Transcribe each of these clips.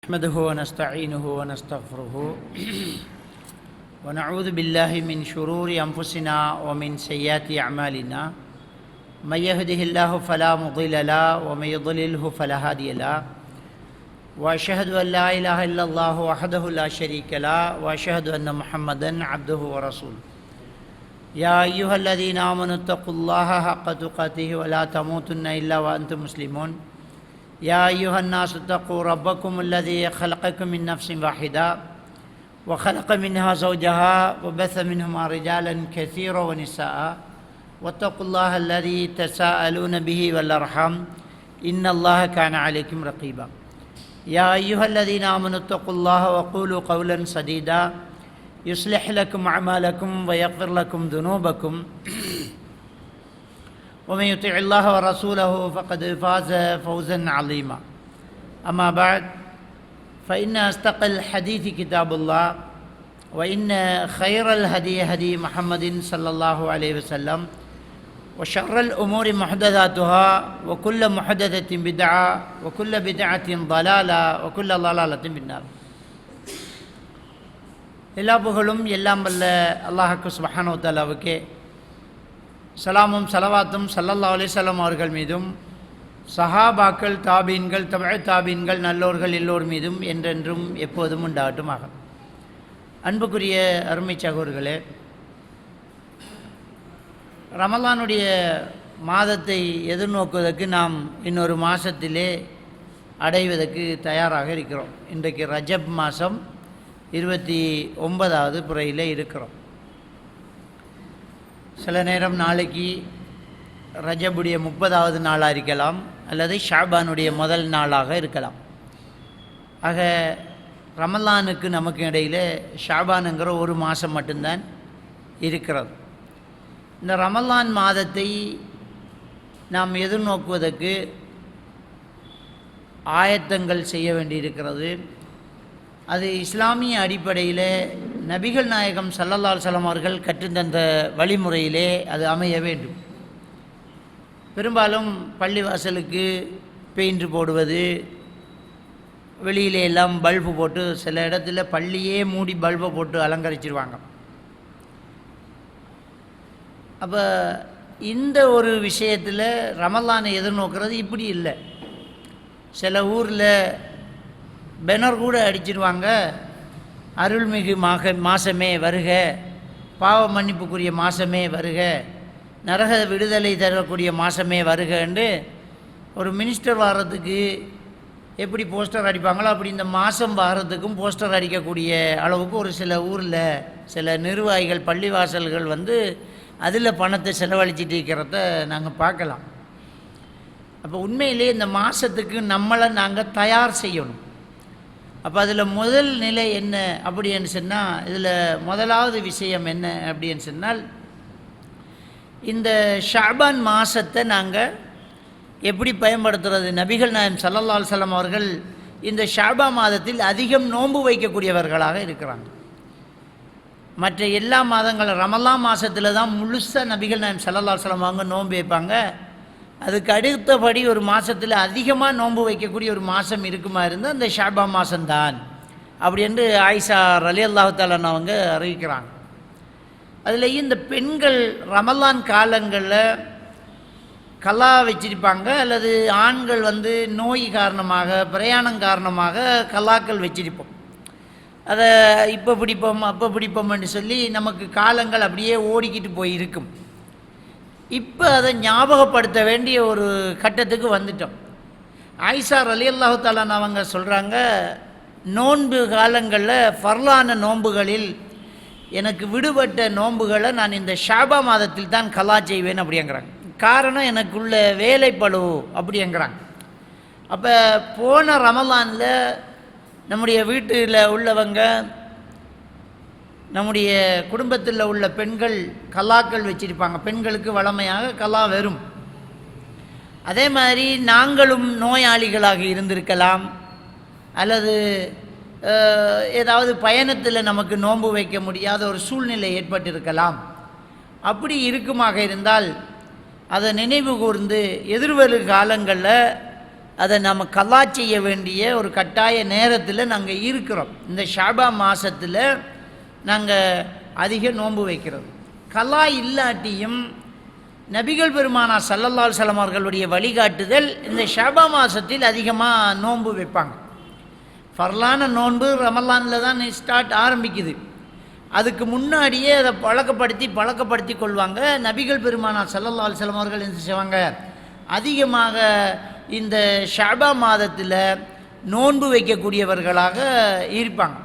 نحمده ونستعينه ونستغفره ونعوذ بالله من شرور أنفسنا ومن سيئات أعمالنا من يهده الله فلا مضل له ومن يضلله فلا هادي له وأشهد أن لا إله إلا الله وحده لا شريك له وأشهد أن محمدا عبده ورسوله يا أيها الذين آمنوا اتقوا الله حق تقاته ولا تموتن إلا وأنتم مسلمون يا أيها الناس اتقوا ربكم الذي خلقكم من نفس واحدة وخلق منها زوجها وبث منهما رجالا كثيرا ونساء واتقوا الله الذي تساءلون به والأرحام إن الله كان عليكم رقيبا يا أيها الذين آمنوا اتقوا الله وقولوا قولا سديدا يصلح لكم أعمالكم ويغفر لكم ذنوبكم ومن يطع الله ورسوله فقد فاز فوزا عظيما أما بعد فإن أصدق الحديث كتاب الله وإن خير الهدي هدي محمد صلى الله عليه وسلم وشر الأمور محدثاتها وكل محدثة بدعة وكل بدعة ضلالة وكل ضلالة في النار. எல்லா புகழும் எல்லாம் வல்ல அல்லாஹ்வுக்கு சுப்ஹானஹு வ தஆலாவுக்கே, சலாமும் சலவாத்தும் ஸல்லல்லாஹு அலைஹி வஸல்லம் அவர்கள் மீதும் சஹாபாக்கள், தாபீன்கள், தபஅ தாபீன்கள், நல்லோர்கள் எல்லோர் மீதும் என்றென்றும் எப்போதும் உண்டாகட்டுமாக. அன்புக்குரிய அருமை சகோதரர்களே, ரமலானுடைய மாதத்தை எதிர்நோக்குவதற்கு நாம் இன்னொரு மாதத்திலே அடைவதற்கு தயாராக இருக்கிறோம். இன்றைக்கு ரஜப் மாதம் 29வது பிறையில் இருக்கிறோம். சில நேரம் நாளைக்கு ரஜபுடைய 30வது நாளாக இருக்கலாம், அல்லது ஷாபானுடைய முதல் நாளாக இருக்கலாம். ஆக ரமலானுக்கு நமக்கு இடையில் ஷாபானுங்கிற ஒரு மாதம் மட்டும்தான் இருக்கிறது. இந்த ரமலான் மாதத்தை நாம் எதிர்நோக்குவதற்கு ஆயத்தங்கள் செய்ய வேண்டியிருக்கிறது. அது இஸ்லாமிய அடிப்படையில் நபிகள் நாயகம் ஸல்லல்லாஹு அலைஹி வஸல்லம் அவர்கள் கற்றுத்தந்த வழிமுறையிலே அது அமைய வேண்டும். பெரும்பாலும் பள்ளிவாசலுக்கு பெயிண்ட் போடுவது, வெளியிலே எல்லாம் பல்பு போட்டு, சில இடத்துல பள்ளியே மூடி பல்பை போட்டு அலங்கரிச்சிருவாங்க. அப்போ இந்த ஒரு விஷயத்தில் ரமலானை எதிர்நோக்கிறது இப்படி இல்லை. சில ஊரில் பெனர் கூட அடிச்சிடுவாங்க, அருள்மிகு மாதமே வருக, பாவ மன்னிப்புக்குரிய மாதமே வருக, நரக விடுதலை தரக்கூடிய மாதமே வருகன்னு ஒரு மினிஸ்டர் வாரத்துக்கு எப்படி போஸ்டர் அடிப்பாங்களோ அப்படி இந்த மாதம் வாரத்துக்கும் போஸ்டர் அடிக்கக்கூடிய அளவுக்கு ஒரு சில ஊரில் சில நிர்வாகிகள், பள்ளிவாசல்கள் அதில் பணத்தை செலவழிச்சிட்டு இருக்கிறத நாங்கள் பார்க்கலாம். அப்போ உண்மையிலே இந்த மாதத்துக்கு நம்மளை நாங்கள் தயார் செய்யணும். அப்போ அதில் முதல் நிலை என்ன அப்படின்னு சொன்னால், இதில் முதலாவது விஷயம் என்ன அப்படின்னு சொன்னால், இந்த ஷாபான் மாதத்தை நாங்கள் எப்படி பயன்படுத்துறது? நபிகள் நாயகம் ஸல்லல்லாஹு அலைஹி வஸல்லம் அவர்கள் இந்த ஷாபான் மாதத்தில் அதிகம் நோன்பு வைக்கக்கூடியவர்களாக இருக்கிறாங்க. மற்ற எல்லா மாதங்களும் ரமலான் மாதத்தில் தான் முழுசாக நபிகள் நாயகம் ஸல்லல்லாஹு அலைஹி வஸல்லம் அவங்க நோன்பு வைப்பாங்க. அதுக்கு அடுத்தபடி ஒரு மாதத்தில் அதிகமாக நோன்பு வைக்கக்கூடிய ஒரு மாதம் இருக்குமா இருந்தால் அந்த ஷாபான் மாதம்தான் அப்படி என்று ஆயிஷா ரலியல்லாஹு தஆலா அவங்க அறிவிக்கிறாங்க. அதுலேயும் இந்த பெண்கள் ரமலான் காலங்களில் கலா வச்சிருப்பாங்க, அல்லது ஆண்கள் நோய் காரணமாக, பிரயாணம் காரணமாக கலாக்கள் வச்சிருப்போம். அதை இப்போ பிடிப்போம் அப்போ பிடிப்போம்னு சொல்லி நமக்கு காலங்கள் அப்படியே ஓடிக்கிட்டு போயிருக்கும். இப்போ அதை ஞாபகப்படுத்த வேண்டிய ஒரு கட்டத்துக்கு வந்துட்டோம். ஆயிஷா ரலியல்லாஹு தஆலா அவங்க சொல்கிறாங்க, நோன்பு காலங்களில் ஃபர்லான நோன்புகளில் எனக்கு விடுபட்ட நோன்புகளை நான் இந்த ஷாபா மாதத்தில் தான் கலா செய்வேன் அப்படிங்கிறாங்க. காரணம் எனக்குள்ள வேலைப்பளு அப்படிங்கிறாங்க. அப்போ போன ரமலானில் நம்முடைய வீட்டில் உள்ளவங்க, நம்முடைய குடும்பத்தில் உள்ள பெண்கள் கலாக்கள் வச்சிருப்பாங்க. பெண்களுக்கு வழமையாக கலா வரும். அதே மாதிரி நாங்களும் நோயாளிகளாக இருந்திருக்கலாம், அல்லது ஏதாவது பயணத்தில் நமக்கு நோன்பு வைக்க முடியாத ஒரு சூழ்நிலை ஏற்பட்டிருக்கலாம். அப்படி இருக்குமாக இருந்தால் அதை நினைவு கூர்ந்து எதிர்வரும் காலங்களில் அதை நம்ம கலா செய்ய வேண்டிய ஒரு கட்டாய நேரத்தில் நாங்கள் இருக்கிறோம். இந்த ஷாபா மாதத்தில் நாங்கள் அதிக நோன்பு வைக்கிறோம். கலா இல்லாட்டியும் நபிகள் பெருமானா ஸல்லல்லாஹு அலைஹி வஸல்லம் அவர்களுடைய வழிகாட்டுதல் இந்த ஷாபா மாதத்தில் அதிகமாக நோன்பு வைப்பாங்க. ஃபர்லான நோன்பு ரமலானில் தான் ஸ்டார்ட் ஆரம்பிக்குது. அதுக்கு முன்னாடியே அதை பழக்கப்படுத்தி கொள்வாங்க. நபிகள் பெருமானா ஸல்லல்லாஹு அலைஹி வஸல்லம் அவர்கள் என்ன செய்வாங்க, அதிகமாக இந்த ஷஅபா மாதத்தில் நோன்பு வைக்கக்கூடியவர்களாக இருப்பாங்க.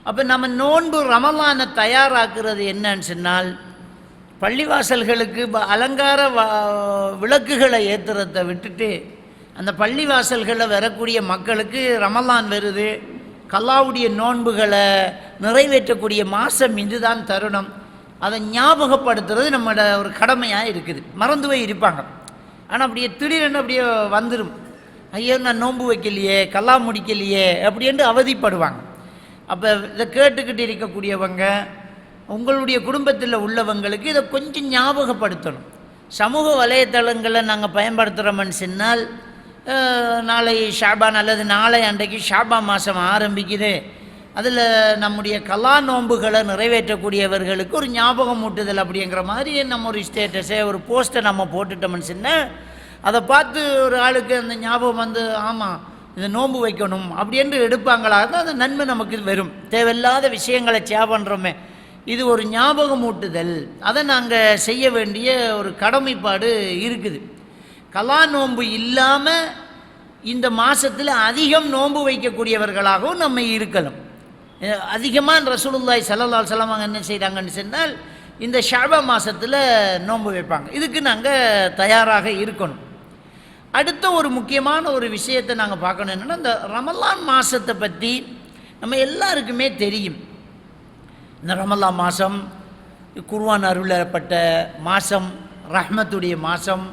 அப்போ நம்ம நோன்பு ரமலானை தயாராக்குறது என்னன்னு சொன்னால், பள்ளிவாசல்களுக்கு அலங்கார விளக்குகளை ஏற்றுறதை விட்டுட்டு அந்த பள்ளிவாசல்களில் வரக்கூடிய மக்களுக்கு ரமலான் வருது, கல்லாவுடைய நோன்புகளை நிறைவேற்றக்கூடிய மாதம் இதுதான் தருணம், அதை ஞாபகப்படுத்துறது நம்மளோட ஒரு கடமையாக இருக்குது. மறந்து போய் இருப்பாங்க. ஆனால் அப்படியே திடீரென்று அப்படியே வந்துடும், ஐயோ நான் நோன்பு வைக்கலையே, கல்லா முடிக்கலையே அப்படின்ட்டு அவதிப்படுவாங்க. அப்போ இதை கேட்டுக்கிட்டு இருக்கக்கூடியவங்க, உங்களுடைய குடும்பத்தில் உள்ளவங்களுக்கு இதை கொஞ்சம் ஞாபகப்படுத்தணும். சமூக வலைத்தளங்களை நாங்கள் பயன்படுத்துகிறோம்னு சொன்னால், நாளை ஷாபான் அல்லது நாளை அன்றைக்கு ஷாபா மாதம் ஆரம்பிக்குது, அதில் நம்முடைய கலா நோன்புகளை நிறைவேற்றக்கூடியவர்களுக்கு ஒரு ஞாபகம் ஊட்டுதல் அப்படிங்கிற மாதிரி நம்ம ஒரு ஸ்டேட்டஸை ஒரு போஸ்ட்டை நம்ம போட்டுட்டோம்னு சொன்னால், அதை பார்த்து ஒரு ஆளுக்கு அந்த ஞாபகம் வந்து ஆமாம் இதை நோன்பு வைக்கணும் அப்படின்ட்டு எடுப்பாங்களா இருந்தால் அந்த நன்மை நமக்கு வரும். தேவையில்லாத விஷயங்களை பண்ணுறோமே, இது ஒரு ஞாபகம் ஊட்டுதல், அதை நாங்கள் செய்ய வேண்டிய ஒரு கடமைப்பாடு இருக்குது. கலா நோன்பு இல்லாமல் இந்த மாதத்தில் அதிகம் நோன்பு வைக்கக்கூடியவர்களாகவும் நம்ம இருக்கலாம். அதிகமாக ரசூலுல்லாஹி ஸல்லல்லாஹு அலைஹி வஸல்லம் என்ன செய்கிறாங்கன்னு சொன்னால், இந்த ஷஅபா மாதத்தில் நோன்பு வைப்பாங்க. இதுக்கு நாங்கள் தயாராக இருக்கணும். அடுத்த ஒரு முக்கியமான ஒரு விஷயத்தை நாங்கள் பார்க்கணும். என்னென்னா, இந்த ரமலான் மாதத்தை பற்றி நம்ம எல்லாருக்குமே தெரியும். இந்த ரமலான் மாதம் குர்ஆன் அருளப்பட்ட மாதம், ரஹ்மத்துடைய மாதம்,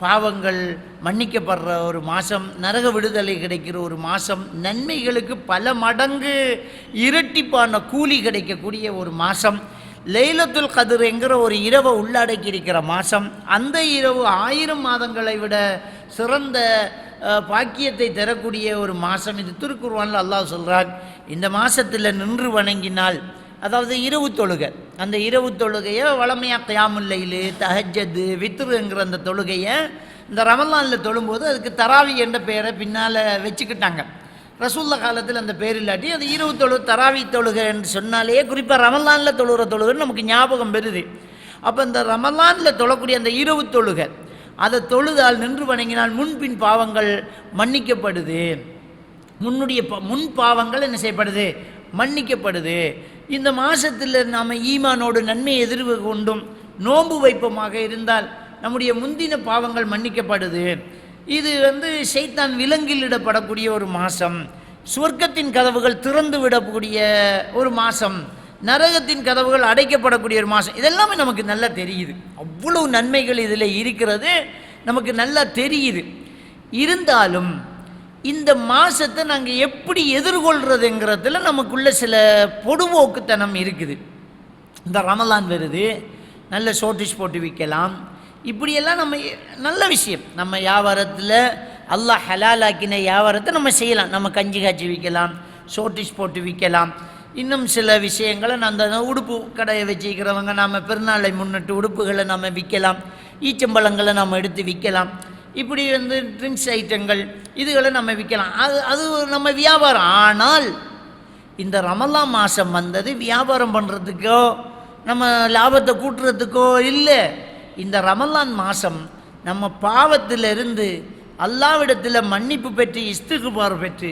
பாவங்கள் மன்னிக்கப்படுற ஒரு மாதம், நரக விடுதலை கிடைக்கிற ஒரு மாதம், நன்மைகளுக்கு பல மடங்கு இரட்டிப்பான கூலி கிடைக்கக்கூடிய ஒரு மாதம், லைலத்துல் கத்ர் என்கிற ஒரு இரவை உள்ளடக்கி இருக்கிற மாதம், அந்த இரவு 1000 மாதங்களை விட சிறந்த பாக்கியத்தை தரக்கூடிய ஒரு மாதம். இது திருக்குர்ஆனில் அல்லாஹ் சொல்கிறார், இந்த மாதத்தில் நின்று வணங்கினால், அதாவது இரவு தொழுகை, அந்த இரவு தொழுகையை வளமையாக கியாமுல் லைல், தஹஜ்ஜத், வித்ருங்கிற அந்த தொழுகையை இந்த ரமலானில் தொழும்போது அதுக்கு தராவி என்ற பெயரை பின்னால் வச்சுக்கிட்டாங்க. ரசூல்லா காலத்தில் அந்த பேர் இல்லாட்டி அது இரவு தராவி தொழுகைன்னு சொன்னாலே குறிப்பாக ரமலானில் தொழுகிற தொழுகைன்னு நமக்கு ஞாபகம் பெறுது. அப்போ இந்த ரமலானில் தொழக்கூடிய அந்த இரவு தொழுகை, அதை தொழுதால் நின்று வணங்கினால் முன்பின் பாவங்கள் மன்னிக்கப்படுது. முன் பாவங்கள் என்ன செய்யப்படுது, மன்னிக்கப்படுது. இந்த மாதத்தில் நாம் ஈமானோடு நன்மை எதிர்வு கொண்டும் நோன்பு வைப்பமாக இருந்தால் நம்முடைய முந்தின பாவங்கள் மன்னிக்கப்படுது. இது ஷைத்தான் விலங்கிலிடப்படக்கூடிய ஒரு மாதம், சுவர்க்கத்தின் கதவுகள் திறந்து விடக்கூடிய ஒரு மாதம், நரகத்தின் கதவுகள் அடைக்கப்படக்கூடிய ஒரு மாதம். இதெல்லாமே நமக்கு நல்லா தெரியுது. அவ்வளவு நன்மைகள் இதில் இருக்கிறது, நமக்கு நல்லா தெரியுது. இருந்தாலும் இந்த மாதத்தை நாங்கள் எப்படி எதிர்கொள்கிறதுங்கிறதுல நமக்குள்ள சில பொடுபோக்குத்தனம் இருக்குது. இந்த ரமலான் வருது, நல்ல ஷோர்டிஷ் போட்டு விற்கலாம், இப்படியெல்லாம் நம்ம நல்ல விஷயம். நம்ம வியாபாரத்தில் அல்லாஹ் ஹலாலாக்கின வியாபாரத்தை நம்ம செய்யலாம். நம்ம கஞ்சி காய்ச்சி விற்கலாம், ஷோர்டிஷ் போட்டு விற்கலாம். இன்னும் சில விஷயங்களை அந்த உடுப்பு கடையை வச்சுக்கிறவங்க நாம் பெருநாளை முன்னிட்டு உடுப்புகளை நம்ம விற்கலாம், ஈச்சம்பழங்களை நம்ம எடுத்து விற்கலாம். இப்படி ட்ரிங்க்ஸ் ஐட்டங்கள் இதுகளை நம்ம விற்கலாம். அது நம்ம வியாபாரம். ஆனால் இந்த ரமலான் மாதம் வந்தது வியாபாரம் பண்ணுறதுக்கோ நம்ம லாபத்தை கூட்டுறதுக்கோ இல்லை. இந்த ரமலான் மாதம் நம்ம பாவத்திலிருந்து அல்லாஹ்விடத்தில் மன்னிப்பு பெற்று இஸ்திக்பார் பெற்று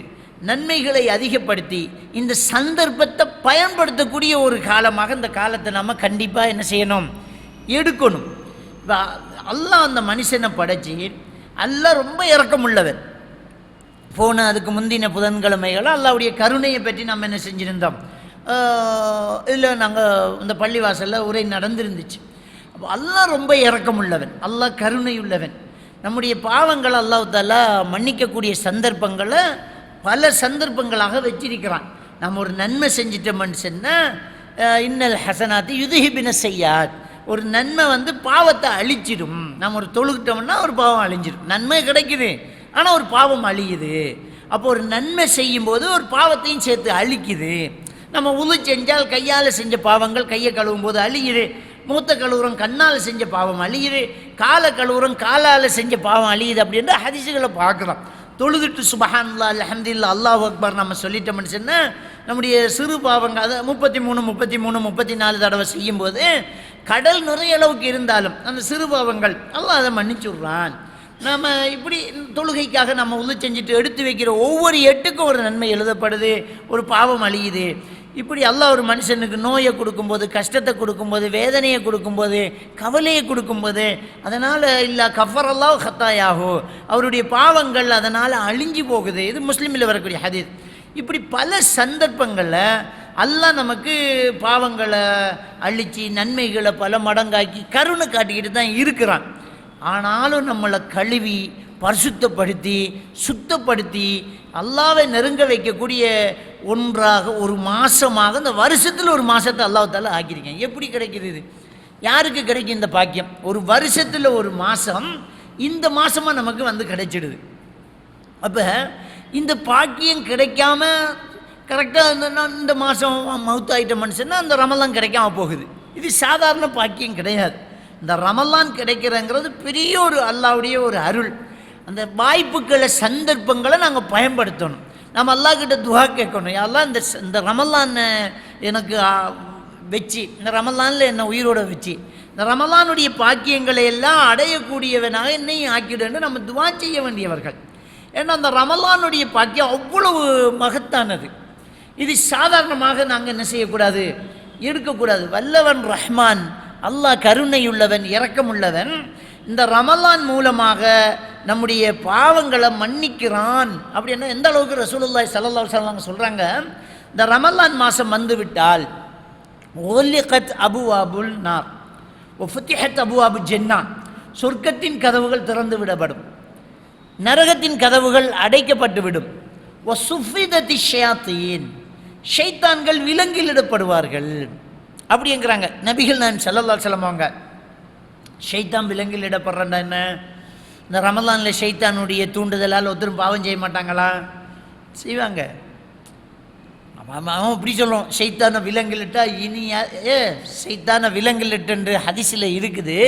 நன்மைகளை அதிகப்படுத்தி இந்த சந்தர்ப்பத்தை பயன்படுத்தக்கூடிய ஒரு காலமாக இந்த காலத்தை நம்ம கண்டிப்பாக என்ன செய்யணும், எடுக்கணும். இப்போ அல்லாஹ் அந்த மனுஷனை படைச்சி, அல்லாஹ் ரொம்ப இரக்கமுள்ளவர். அதுக்கு முந்தின புதன்கிழமைகள் அல்லாஹ்வுடைய கருணையை பற்றி நம்ம என்ன செஞ்சுருந்தோம், இதில் நாங்கள் இந்த பள்ளிவாசலில் உரை நடந்திருந்துச்சு. அப்போ அல்லாஹ் ரொம்ப இரக்கமுள்ளவன், அல்லாஹ் கருணையுள்ளவன். நம்முடைய பாவங்களை அல்லாஹ் தஆலா மன்னிக்கக்கூடிய சந்தர்ப்பங்களை பல சந்தர்ப்பங்களாக வச்சிருக்கிறான். நம்ம ஒரு நன்மை செஞ்சிட்டோம்னு சொன்னால், இன்னல் ஹசனாத்தி யுதுஹிபின ஸய்யாத், ஒரு நன்மை பாவத்தை அழிச்சிடும். நம்ம ஒரு தொழுகிட்டோம்னா ஒரு பாவம் அழிஞ்சிடும். நன்மை கிடைக்குது, ஆனால் ஒரு பாவம் அழியுது. அப்போ ஒரு நன்மை செய்யும்போது ஒரு பாவத்தையும் சேர்த்து அழிக்குது. நம்ம உது செஞ்சால் கையால் செஞ்ச பாவங்கள் கையை கழுவும் போது அழியுது, மூத்த கழுவுறம் கண்ணால் செஞ்ச பாவம் அழியுது, காலை கழுவுறம் காலால் செஞ்ச பாவம் அழியுது அப்படின்ற ஹதீஸுகளை பார்க்குறோம். தொழுதுட்டு சுபஹானல்லாஹ் அல்ஹம்துலில்லாஹ் அல்லாஹு அக்பர் நம்ம சொல்லிட்டோம்னு சொன்னால் நம்முடைய சிறு பாவங்கள் அதை 33 தடவை செய்யும்போது கடல் நிறைய அளவுக்கு இருந்தாலும் அந்த சிறு பாவங்கள் அல்லாஹ் அதை மன்னிச்சுடுறான். நம்ம இப்படி தொழுகைக்காக நம்ம உது செஞ்சுட்டு எடுத்து வைக்கிற ஒவ்வொரு எட்டுக்கும் ஒரு நன்மை எழுதப்படுது, ஒரு பாவம் அழியுது. இப்படி அல்லாஹ் ஒரு மனுஷனுக்கு நோயை கொடுக்கும்போது, கஷ்டத்தை கொடுக்கும்போது, வேதனையை கொடுக்கும்போது, கவலையை கொடுக்கும்போது, அதனால் இல்லை கஃபர் அல்லாஹ் ஹத்தாயாகோ, அவருடைய பாவங்கள் அதனால் அழிஞ்சு போகுது. இது முஸ்லீமில் வரக்கூடிய ஹதீஸ். இப்படி பல சந்தர்ப்பங்களில் அல்லாஹ் நமக்கு பாவங்களை அழித்து நன்மைகளை பல மடங்காக்கி கருணை காட்டிக்கிட்டு தான் இருக்கிறான். ஆனாலும் நம்மளை கழுவி பரிசுத்தப்படுத்தி சுத்தப்படுத்தி அல்லாவை நெருங்க வைக்கக்கூடிய ஒன்றாக ஒரு மாதமாக இந்த வருஷத்தில் ஒரு மாதத்தை அல்லாஹ்தால ஆக்கியிருக்கேன். எப்படி கிடைக்கிறது? யாருக்கு கிடைக்கும் இந்த பாக்கியம்? ஒரு வருஷத்தில் ஒரு மாதம் இந்த மாதமாக நமக்கு வந்து கிடைச்சிடுது. அப்போ இந்த பாக்கியம் கிடைக்காம கரெக்டாக இந்த மாதம் மவுத் ஆகிட்ட மனுஷன்னா அந்த ரமலான் கிடைக்காம போகுது. இது சாதாரண பாக்கியம் கிடையாது. இந்த ரமலான் கிடைக்கிறங்கிறது பெரிய ஒரு அல்லாவுடைய ஒரு அருள். அந்த வாய்ப்புகளை சந்தர்ப்பங்களை நாங்கள் பயன்படுத்தணும். நம்ம அல்லாஹ்கிட்ட துஆ கேட்கணும், யா அல்லாஹ் இந்த ரமலானை எனக்கு வச்சு, இந்த ரமலானில் என்னை உயிரோடு வச்சு இந்த ரமலானுடைய பாக்கியங்களை எல்லாம் அடையக்கூடியவனாக என்னையும் ஆக்கிடுன்னு நம்ம துஆ செய்ய வேண்டியவர்கள். ஏன்னா அந்த ரமலானுடைய பாக்கியம் அவ்வளவு மகத்தானது. இது சாதாரணமாக நாங்கள் என்ன செய்யக்கூடாது, எடுக்கக்கூடாது. வல்லவன் ரஹ்மான், அல்லாஹ் கருணையுள்ளவன், இரக்கமுள்ளவன். இந்த ரமலான் மூலமாக நம்முடைய பாவங்களை மன்னிக்கிறான். அப்படின்னா எந்த அளவுக்கு ரசூலுல்லாஹி ஸல்லல்லாஹு அலைஹி வஸல்லம் சொல்கிறாங்க, இந்த ரமலான் மாதம் வந்துவிட்டால் ஒலிகத் அபுவாபுல் நார் ஒஃபுத்திஹத் அபுவாபு ஜென்னா, சொர்க்கத்தின் கதவுகள் திறந்து விடப்படும், நரகத்தின் கதவுகள் அடைக்கப்பட்டுவிடும். ஒசுஃபிதத்தி ஷயாத்தீன், ஷைத்தான்கள் விலங்கிலிடப்படுவார்கள் அப்படிங்கிறாங்க நபிகள் நாயகம் ஸல்லல்லாஹு அலைஹி வஸல்லம். அவங்க ஷைத்தான் விலங்கில் இடப்படுறா என்ன? இந்த ரமலானில் ஷைத்தானுடைய தூண்டுதலால் ஒருத்தரும் பாவம் செய்ய மாட்டாங்களா? செய்வாங்க. அவன் இப்படி சொல்லுவோம், ஷைத்தானை விலங்கிலிட்டா இனி ஷைத்தானை விலங்கிலிட்டு ஹதீஸில் இருக்குது.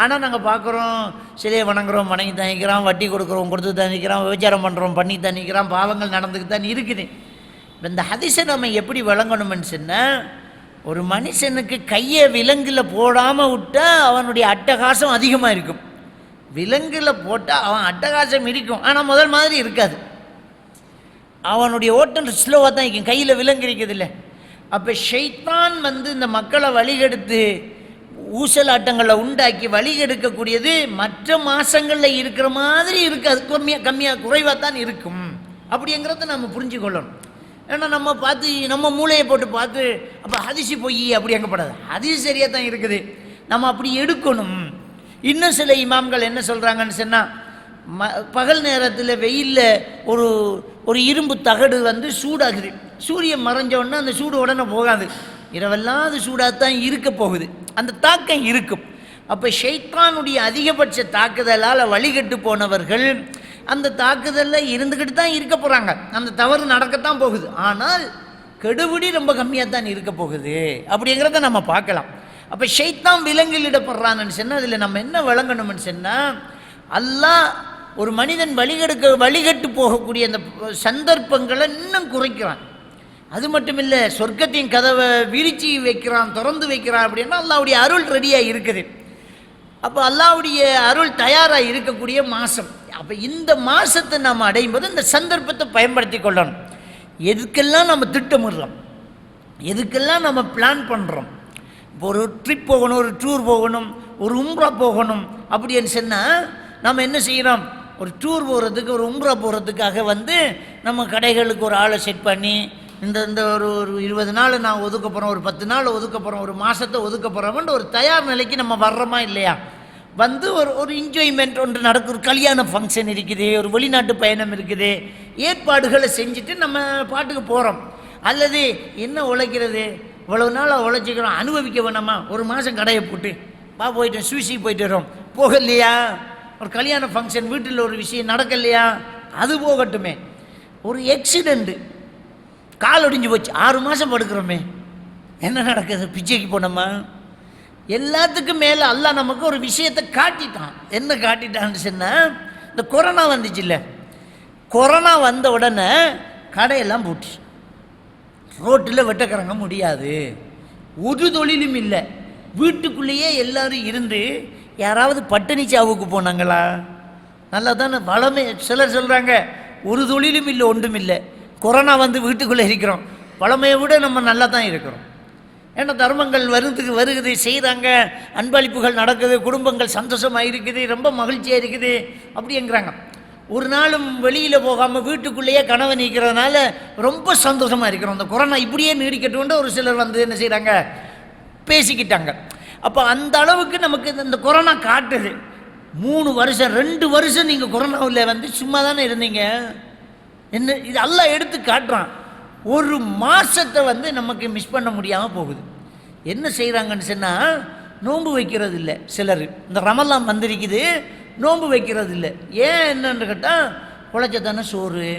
ஆனால் நாங்கள் பார்க்குறோம், சிலையை வணங்குறோம், வணங்கி தான் நிற்கிறோம், வட்டி கொடுக்குறோம், கொடுத்து தான் நிற்கிறோம், விபச்சாரம் பண்ணுறோம், பண்ணி தான் நிற்கிறோம், பாவங்கள் நடந்துக்கு தான் இருக்குது. இந்த ஹதீஸை நம்ம எப்படி வழங்கணும்னு சொன்னால், ஒரு மனுஷனுக்கு கையை விலங்கில் போடாமல் விட்டால் அவனுடைய அட்டகாசம் அதிகமாக இருக்கும். விலங்கில் போட்டால் அவன் அட்டகாசம் இருக்கும், ஆனால் முதல் மாதிரி இருக்காது. அவனுடைய ஓட்டம் ஸ்லோவாக தான் இருக்கும், கையில் விலங்கு இருக்குது இல்லை. அப்போ ஷைத்தான் வந்து இந்த மக்களை வழிகெடுத்து ஊசலாட்டங்களை உண்டாக்கி வழிகெடுக்கக்கூடியது மற்ற மாதங்களில் இருக்கிற மாதிரி இருக்காது, கம்மியாக குறைவாக தான் இருக்கும். அப்படிங்கிறத நம்ம புரிஞ்சுக்கொள்ளணும். ஏன்னா நம்ம பார்த்து நம்ம மூளையை போட்டு பார்த்து அப்போ ஹதீஸ் பொய் அப்படி எங்கப்படாது, ஹதீஸ் சரியாக தான் இருக்குது, நம்ம அப்படி எடுக்கணும். இன்னும் சில இமாம்கள் என்ன சொல்கிறாங்கன்னு சொன்னால், பகல் நேரத்தில் வெயிலில் ஒரு இரும்பு தகடு வந்து சூடாகுது, சூரியன் மறைஞ்சோடனே அந்த சூடு உடனே போகாது, இரவெல்லாம் அது சூடாகத்தான் இருக்க போகுது, அந்த தாக்கம் இருக்கும். அப்போ ஷைத்தானுடைய அதிகபட்ச தாக்குதலால் வழிகட்டு போனவர்கள் அந்த தாக்குதலில் இருந்துக்கிட்டு தான் இருக்க போகிறாங்க, அந்த தவறு நடக்கத்தான் போகுது, ஆனால் கெடுபிடி ரொம்ப கம்மியாக தான் இருக்க போகுது அப்படிங்கிறத நம்ம பார்க்கலாம். அப்போ ஷைத்தான் விலங்கிலிடப்படுறான்னு சொன்னால் அதில் நம்ம என்ன விளங்கணும்னு சொன்னால், அல்லாஹ் ஒரு மனிதன் வழிகட்டு போகக்கூடிய அந்த சந்தர்ப்பங்களை இன்னும் குறைக்கிறான். அது மட்டும் இல்லை, சொர்க்கத்தின் கதவை விரிச்சி வைக்கிறான், திறந்து வைக்கிறான். அப்படின்னா அல்லாஹ்வுடைய அருள் ரெடியாக இருக்குது. அப்போ அல்லாஹ்வுடைய அருள் தயாராக இருக்கக்கூடிய மாதம். அப்போ இந்த மாதத்தை நம்ம அடையும் போது இந்த சந்தர்ப்பத்தை பயன்படுத்தி கொள்ளணும். எதுக்கெல்லாம் நம்ம திட்டமிடுறோம், எதுக்கெல்லாம் நம்ம பிளான் பண்ணுறோம், இப்போ ஒரு ட்ரிப் போகணும், ஒரு டூர் போகணும், ஒரு உம்ரா போகணும் அப்படின்னு சொன்னால் நம்ம என்ன செய்கிறோம், ஒரு டூர் போகிறதுக்கு ஒரு உம்ரா போகிறதுக்காக வந்து நம்ம கடைகளுக்கு ஒரு ஆளை செட் பண்ணி இந்த ஒரு 20 நாள் நான் ஒதுக்க போகிறோம், ஒரு 10 நாள் ஒதுக்க போகிறோம், ஒரு மாதத்தை ஒதுக்க போகிறோம்னு ஒரு தயார் நிலைக்கு நம்ம வர்றோமா இல்லையா? வந்து ஒரு என்ஜாய்மெண்ட் ஒன்று நடக்கும், ஒரு கல்யாண ஃபங்க்ஷன் இருக்குது, ஒரு வெளிநாட்டு பயணம் இருக்குது, ஏற்பாடுகளை செஞ்சுட்டு நம்ம பாட்டுக்கு போகிறோம். அல்லது என்ன உழைக்கிறது, இவ்வளவு நாள் உழைச்சிக்கிறோம், அனுபவிக்க வேணாமா, ஒரு மாதம் கடையை போட்டு போயிட்டோம், சூசி போயிட்டு வரோம், போகலையா ஒரு கல்யாண ஃபங்க்ஷன், வீட்டில் ஒரு விஷயம் நடக்கலையா, அது போகட்டுமே. ஒரு ஆக்சிடெண்ட்டு, கால் ஒடிஞ்சு போச்சு, 6 மாதம் படுக்கிறோமே, என்ன நடக்குது? பிச்சைக்கு போனோமா? எல்லாத்துக்கும் மேலே அல்லாஹ் நமக்கு ஒரு விஷயத்தை காட்டிட்டான். என்ன காட்டிட்டான்னு சொன்னால், இந்த கொரோனா வந்துச்சு இல்லை, கொரோனா வந்த உடனே கடையெல்லாம் போட்டு, ரோட்டில் வெட்டக்கிறங்க முடியாது, ஒரு தொழிலும் இல்லை, வீட்டுக்குள்ளேயே எல்லாரும் இருந்து யாராவது பட்டினி சாவுக்கு போனாங்களா? நல்லா தானே வளமே. சிலர் சொல்கிறாங்க ஒரு தொழிலும் இல்லை, ஒன்றும் இல்லை, கொரோனா வந்து வீட்டுக்குள்ளே இருக்கிறோம், வளமையை விட நம்ம நல்லா தான் இருக்கிறோம். ஏன்னா தர்மங்கள் வருகுது, செய்கிறாங்க, அன்பளிப்புகள் நடக்குது, குடும்பங்கள் சந்தோஷமாக இருக்குது, ரொம்ப மகிழ்ச்சியாக இருக்குது அப்படிங்கிறாங்க. ஒரு நாளும் வெளியில் போகாமல் வீட்டுக்குள்ளேயே கனவு நீக்கிறதுனால ரொம்ப சந்தோஷமாக இருக்கிறோம். அந்த கொரோனா இப்படியே நீடிக்கட்டும்னு ஒரு சிலர் வந்து என்ன செய்கிறாங்க, பேசிக்கிட்டாங்க. அப்போ அந்த அளவுக்கு நமக்கு இந்த கொரோனா காட்டுது. 3 வருஷம் 2 வருஷம் நீங்கள் கொரோனாவில் வந்து சும்மா தானே இருந்தீங்க, என்ன இது எல்லாம் எடுத்து காட்டுறான். 1 மாதத்தை வந்து நமக்கு மிஸ் பண்ண முடியாமல் போகுது. என்ன செய்கிறாங்கன்னு சொன்னால், நோன்பு வைக்கிறது இல்லை சிலர். இந்த ரமலான் வந்திருக்குது, நோன்பு வைக்கிறது இல்லை. ஏன் என்னன்னு கேட்டால், உழைச்சதானே சோறு,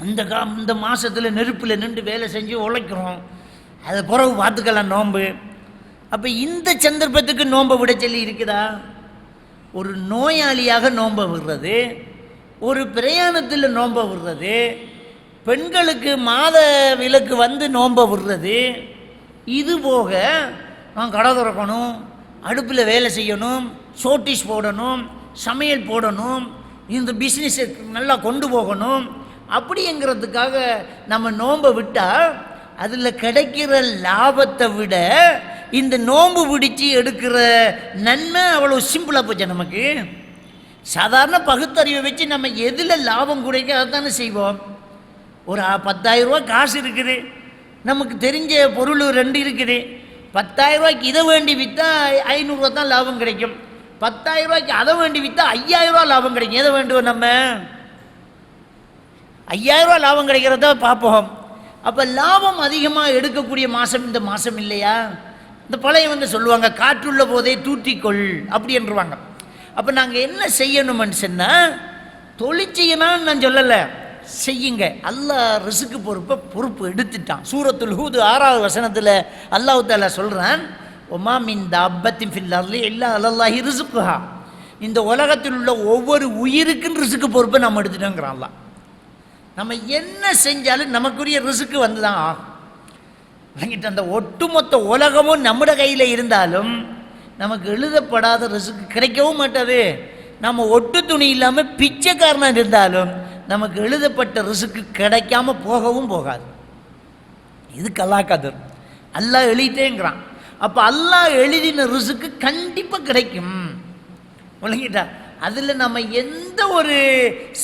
இந்த மாதத்தில் நெருப்பில் நின்று வேலை செஞ்சு உழைக்கிறோம், அதை பிறகு பார்த்துக்கலாம் நோன்பு. அப்போ இந்த சந்தர்ப்பத்துக்கு நோன்பை விட சொல்லி இருக்குதா? ஒரு நோயாளியாக நோன்பை விடுறது, ஒரு பிரயாணத்தில் நோன்பை விடுறது, பெண்களுக்கு மாத விலக்கு வந்து நோன்பை விடுறது, இது போக நான் கடை திறக்கணும், அடுப்பில் வேலை செய்யணும், ஷோட்டிஷ் போடணும், சமையல் போடணும், இந்த பிஸ்னஸை நல்லா கொண்டு போகணும், அப்படிங்கிறதுக்காக நம்ம நோன்பை விட்டால் அதில் கிடைக்கிற லாபத்தை விட இந்த நோன்பு பிடிச்சி எடுக்கிற நன்மை அவ்வளோ சிம்பிளாக போச்சு. நமக்கு சாதாரண பகுத்தறிவை வச்சு நம்ம எதில் லாபம் கிடைக்க அதைத்தானே செய்வோம். ஒரு 10,000 ரூபா காசு இருக்குது, நமக்கு தெரிஞ்ச பொருள் 2 இருக்குது, 10,000 ரூபாய்க்கு இதை வேண்டி விற்றா 500 ரூபா தான் லாபம் கிடைக்கும், 10,000 ரூபாய்க்கு அதை வேண்டி விற்றா 5,000 ரூபா லாபம் கிடைக்கும். எதை வேண்டுவோம் நம்ம? 5,000 ரூபா லாபம் கிடைக்கிறத பார்ப்போம். அப்போ லாபம் அதிகமாக எடுக்கக்கூடிய மாதம் இந்த மாதம் இல்லையா? இந்த பழையவங்க சொல்லுவாங்க, காற்றுள்ள போதே தூற்றிக்கொள் அப்படி என்றுவாங்க. அப்போ நாங்கள் என்ன செய்யணும்னு சொன்னால், தொழில் செய்யணும்னு நான் சொல்லலை, செய்யுங்க. அல்லாஹ் ரிஸ்க்கு பொறுப்பு எடுத்துட்டான். சூரத்துல் ஹூத் 6வது வசனத்தில் அல்லாஹ் தஆலா சொல்கிறான், ஒமா மின் தப்பத்தின் ஃபில் அர்லி இல்லா அலல்லாஹி ரிஸ்குஹா, இந்த உலகத்தில் உள்ள ஒவ்வொரு உயிருக்கும் ரிஸ்க்கு பொறுப்பை நம்ம எடுத்துட்டோங்கிறான் அல்லாஹ். நம்ம என்ன செஞ்சாலும் நமக்குரிய ரிஸ்க்கு வந்து தான் ஆகும். வாங்கிட்டு அந்த ஒட்டுமொத்த உலகமும் நம்முடைய கையில் இருந்தாலும் நமக்கு எழுதப்படாத ரிஸ்க்கு கிடைக்கவும் மாட்டாது. நம்ம ஒட்டு துணி இல்லாமல் பிச்சைக்காரனாக இருந்தாலும் நமக்கு எழுதப்பட்ட ரிஸ்க்கு கிடைக்காம போகவும் போகாது. இதுக்கு அல்லாஹ் கதர், அல்லாஹ் எழுதிட்டேங்கிறான். அப்போ அல்லாஹ் எழுதின ரிஸ்க்கு கண்டிப்பாக கிடைக்கும். விளங்கிட்டா? அதில் நம்ம எந்த ஒரு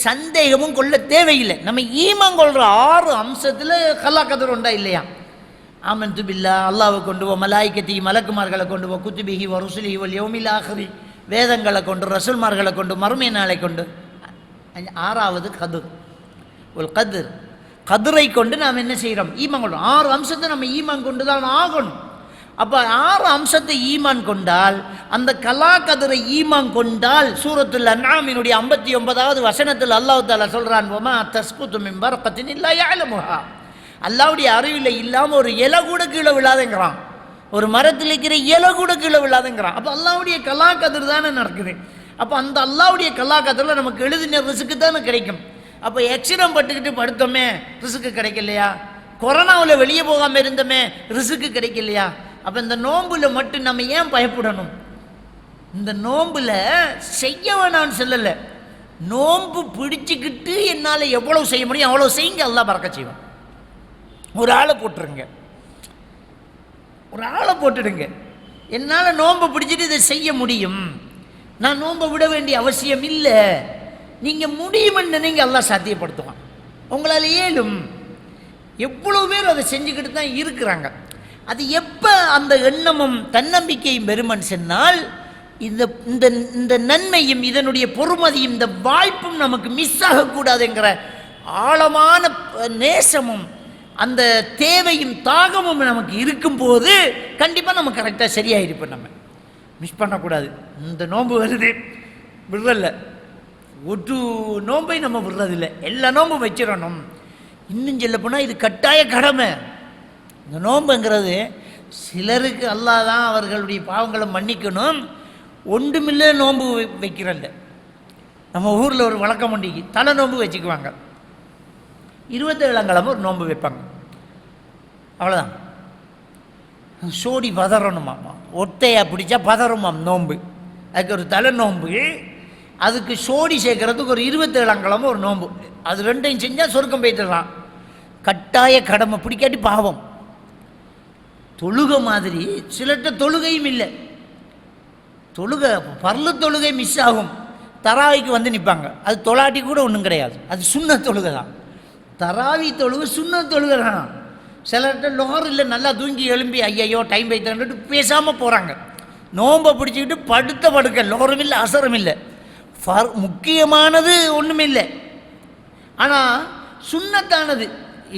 சந்தேகமும் கொள்ள தேவையில்லை. நம்ம ஈமான் கொள்கிற 6 அம்சத்தில் அல்லாஹ் கதர் உண்டா இல்லையா? ஆமன்து பில்லா, அல்லாஹ்வை கொண்டு போ, மலாய்க்கத்தி மலக்குமார்களை கொண்டு போ, குத்துபிஹி வ ருசுலிஹி வல் யௌமில் ஆஹிரி, வேதங்களை கொண்டு, ரசூல்மார்களை கொண்டு, மறுமை நாளை கொண்டு. 6வது கதுர், ஒரு கதிர், கதிரை கொண்டு நாம் என்ன செய்கிறோம்? ஈமான் கொள்கிறோம். 6 அம்சத்தை நம்ம ஈமான் கொண்டு தான் ஆகணும். அப்போ 6 அம்சத்தை ஈமான் கொண்டால், அந்த கலா கதிரை ஈமான் கொண்டால், சூரத்துல் அன்ஆமினுடைய 59வது வசனத்தில் அல்லாஹ் தஆலா சொல்றான், வமா தஸ்குது மின் பரக்கத்தின் இல்லா யஅலமுஹா, அல்லாஹ்வுடைய அறிவில் இல்லாமல் ஒரு இலை கூட கீழே விழாதுங்கிறான், ஒரு மரத்தில் இருக்கிற இலை கூட கீழே விழாதுங்கிறான். அப்போ அல்லாஹ்வுடைய கலா கதிர் தானே நடக்குது. அப்போ அந்த அல்லாஹ்வுடைய கலா கதிரில் நமக்கு எழுதின ரிஸ்க்கு தானே கிடைக்கும். அப்போ எக்ஸிடம் பட்டுக்கிட்டு படுத்தோமே ரிஸ்க்கு கிடைக்கலையா? கொரோனாவில் வெளியே போகாமல் இருந்தோமே ரிஸ்க்கு கிடைக்கலையா? அப்போ இந்த நோம்பில் மட்டும் நம்ம ஏன் பயப்படணும்? இந்த நோம்பில் செய்ய வேணாம்னு சொல்லலை, நோன்பு பிடிச்சிக்கிட்டு என்னால் எவ்வளோ செய்ய முடியும் அவ்வளோ செய்யுங்க, அல்லாஹ் பறக்கச் செய்வான். ஒரு ஆளை போட்டுருங்க, ஒரு ஆளை போட்டுடுங்க. என்னால் நோன்பை பிடிச்சிட்டு இதை செய்ய முடியும், நான் நோன்பை விட வேண்டிய அவசியம் இல்லை. நீங்கள் முடியுமென்னு நீங்கள் அல்லாஹ் சாத்தியப்படுத்துவான். உங்களால் இயலும். எவ்வளோ பேர் அதை செஞ்சுக்கிட்டு தான் இருக்கிறாங்க. அது எப்போ அந்த எண்ணமும் தன்னம்பிக்கையும் பெருமன் சொன்னால், இந்த இந்த இந்த நன்மையும் இதனுடைய பொறுமதியும் இந்த வாய்ப்பும் நமக்கு மிஸ் ஆகக்கூடாதுங்கிற ஆழமான நேசமும் அந்த தேவையும் தாகமும் நமக்கு இருக்கும்போது கண்டிப்பாக நம்ம கரெக்டாக சரியாக இருப்போம். நம்ம மிஸ் பண்ணக்கூடாது. இந்த நோன்பு வருது, விடுறதில்ல, ஒரு நோன்பை நம்ம விடுறதில்லை, எல்லா நோன்பும் வச்சிடணும். இன்னும் சொல்ல போனால் இது கட்டாய கடமை. இந்த நோன்புங்கிறது சிலருக்கு அல்லாஹ் தான் அவர்களுடைய பாவங்களை மன்னிக்கணும், ஒன்றுமில்லை நோன்பு வைக்கிறல்ல. நம்ம ஊரில் ஒரு வழக்கம் உண்டிக்கு தலை நோன்பு வச்சுக்குவாங்க, 27 ஒரு நோன்பு வைப்பாங்க, அவ்வளோதான். சோடி பதறணுமாம்மா, ஒட்டையா பிடிச்சா பதறுமாம் நோன்பு, அதுக்கு ஒரு தலை நோன்பு, அதுக்கு சோடி சேர்க்கறதுக்கு ஒரு 27 ஒரு நோன்பு. அது ரெண்டையும் செஞ்சால் சொர்க்கம் போய்ட்டுறான். கட்டாய கடமை, பிடிக்காட்டி பாவம். தொழுகை மாதிரி சிலர்கிட்ட தொழுகையும் இல்லை, தொழுகை பர்லு தொழுகை மிஸ் ஆகும், தராவிக்கு வந்து நிற்பாங்க, அது தொலாட்டி கூட ஒன்றும் கிடையாது, அது சுன்ன தொழுகை தான். தராவி தொழுகை சுன்ன தொழுகை தான். சிலர்கிட்ட லோர் இல்லை, நல்லா தூங்கி எழும்பி ஐயையோ டைம் வைத்தன்ட்டு பேசாமல் போகிறாங்க, நோன்பை பிடிச்சிக்கிட்டு படுக்க லோரும் இல்லை அசரும் இல்லை, முக்கியமானது ஒன்றுமே இல்லை. ஆனால் சுன்னத்தானது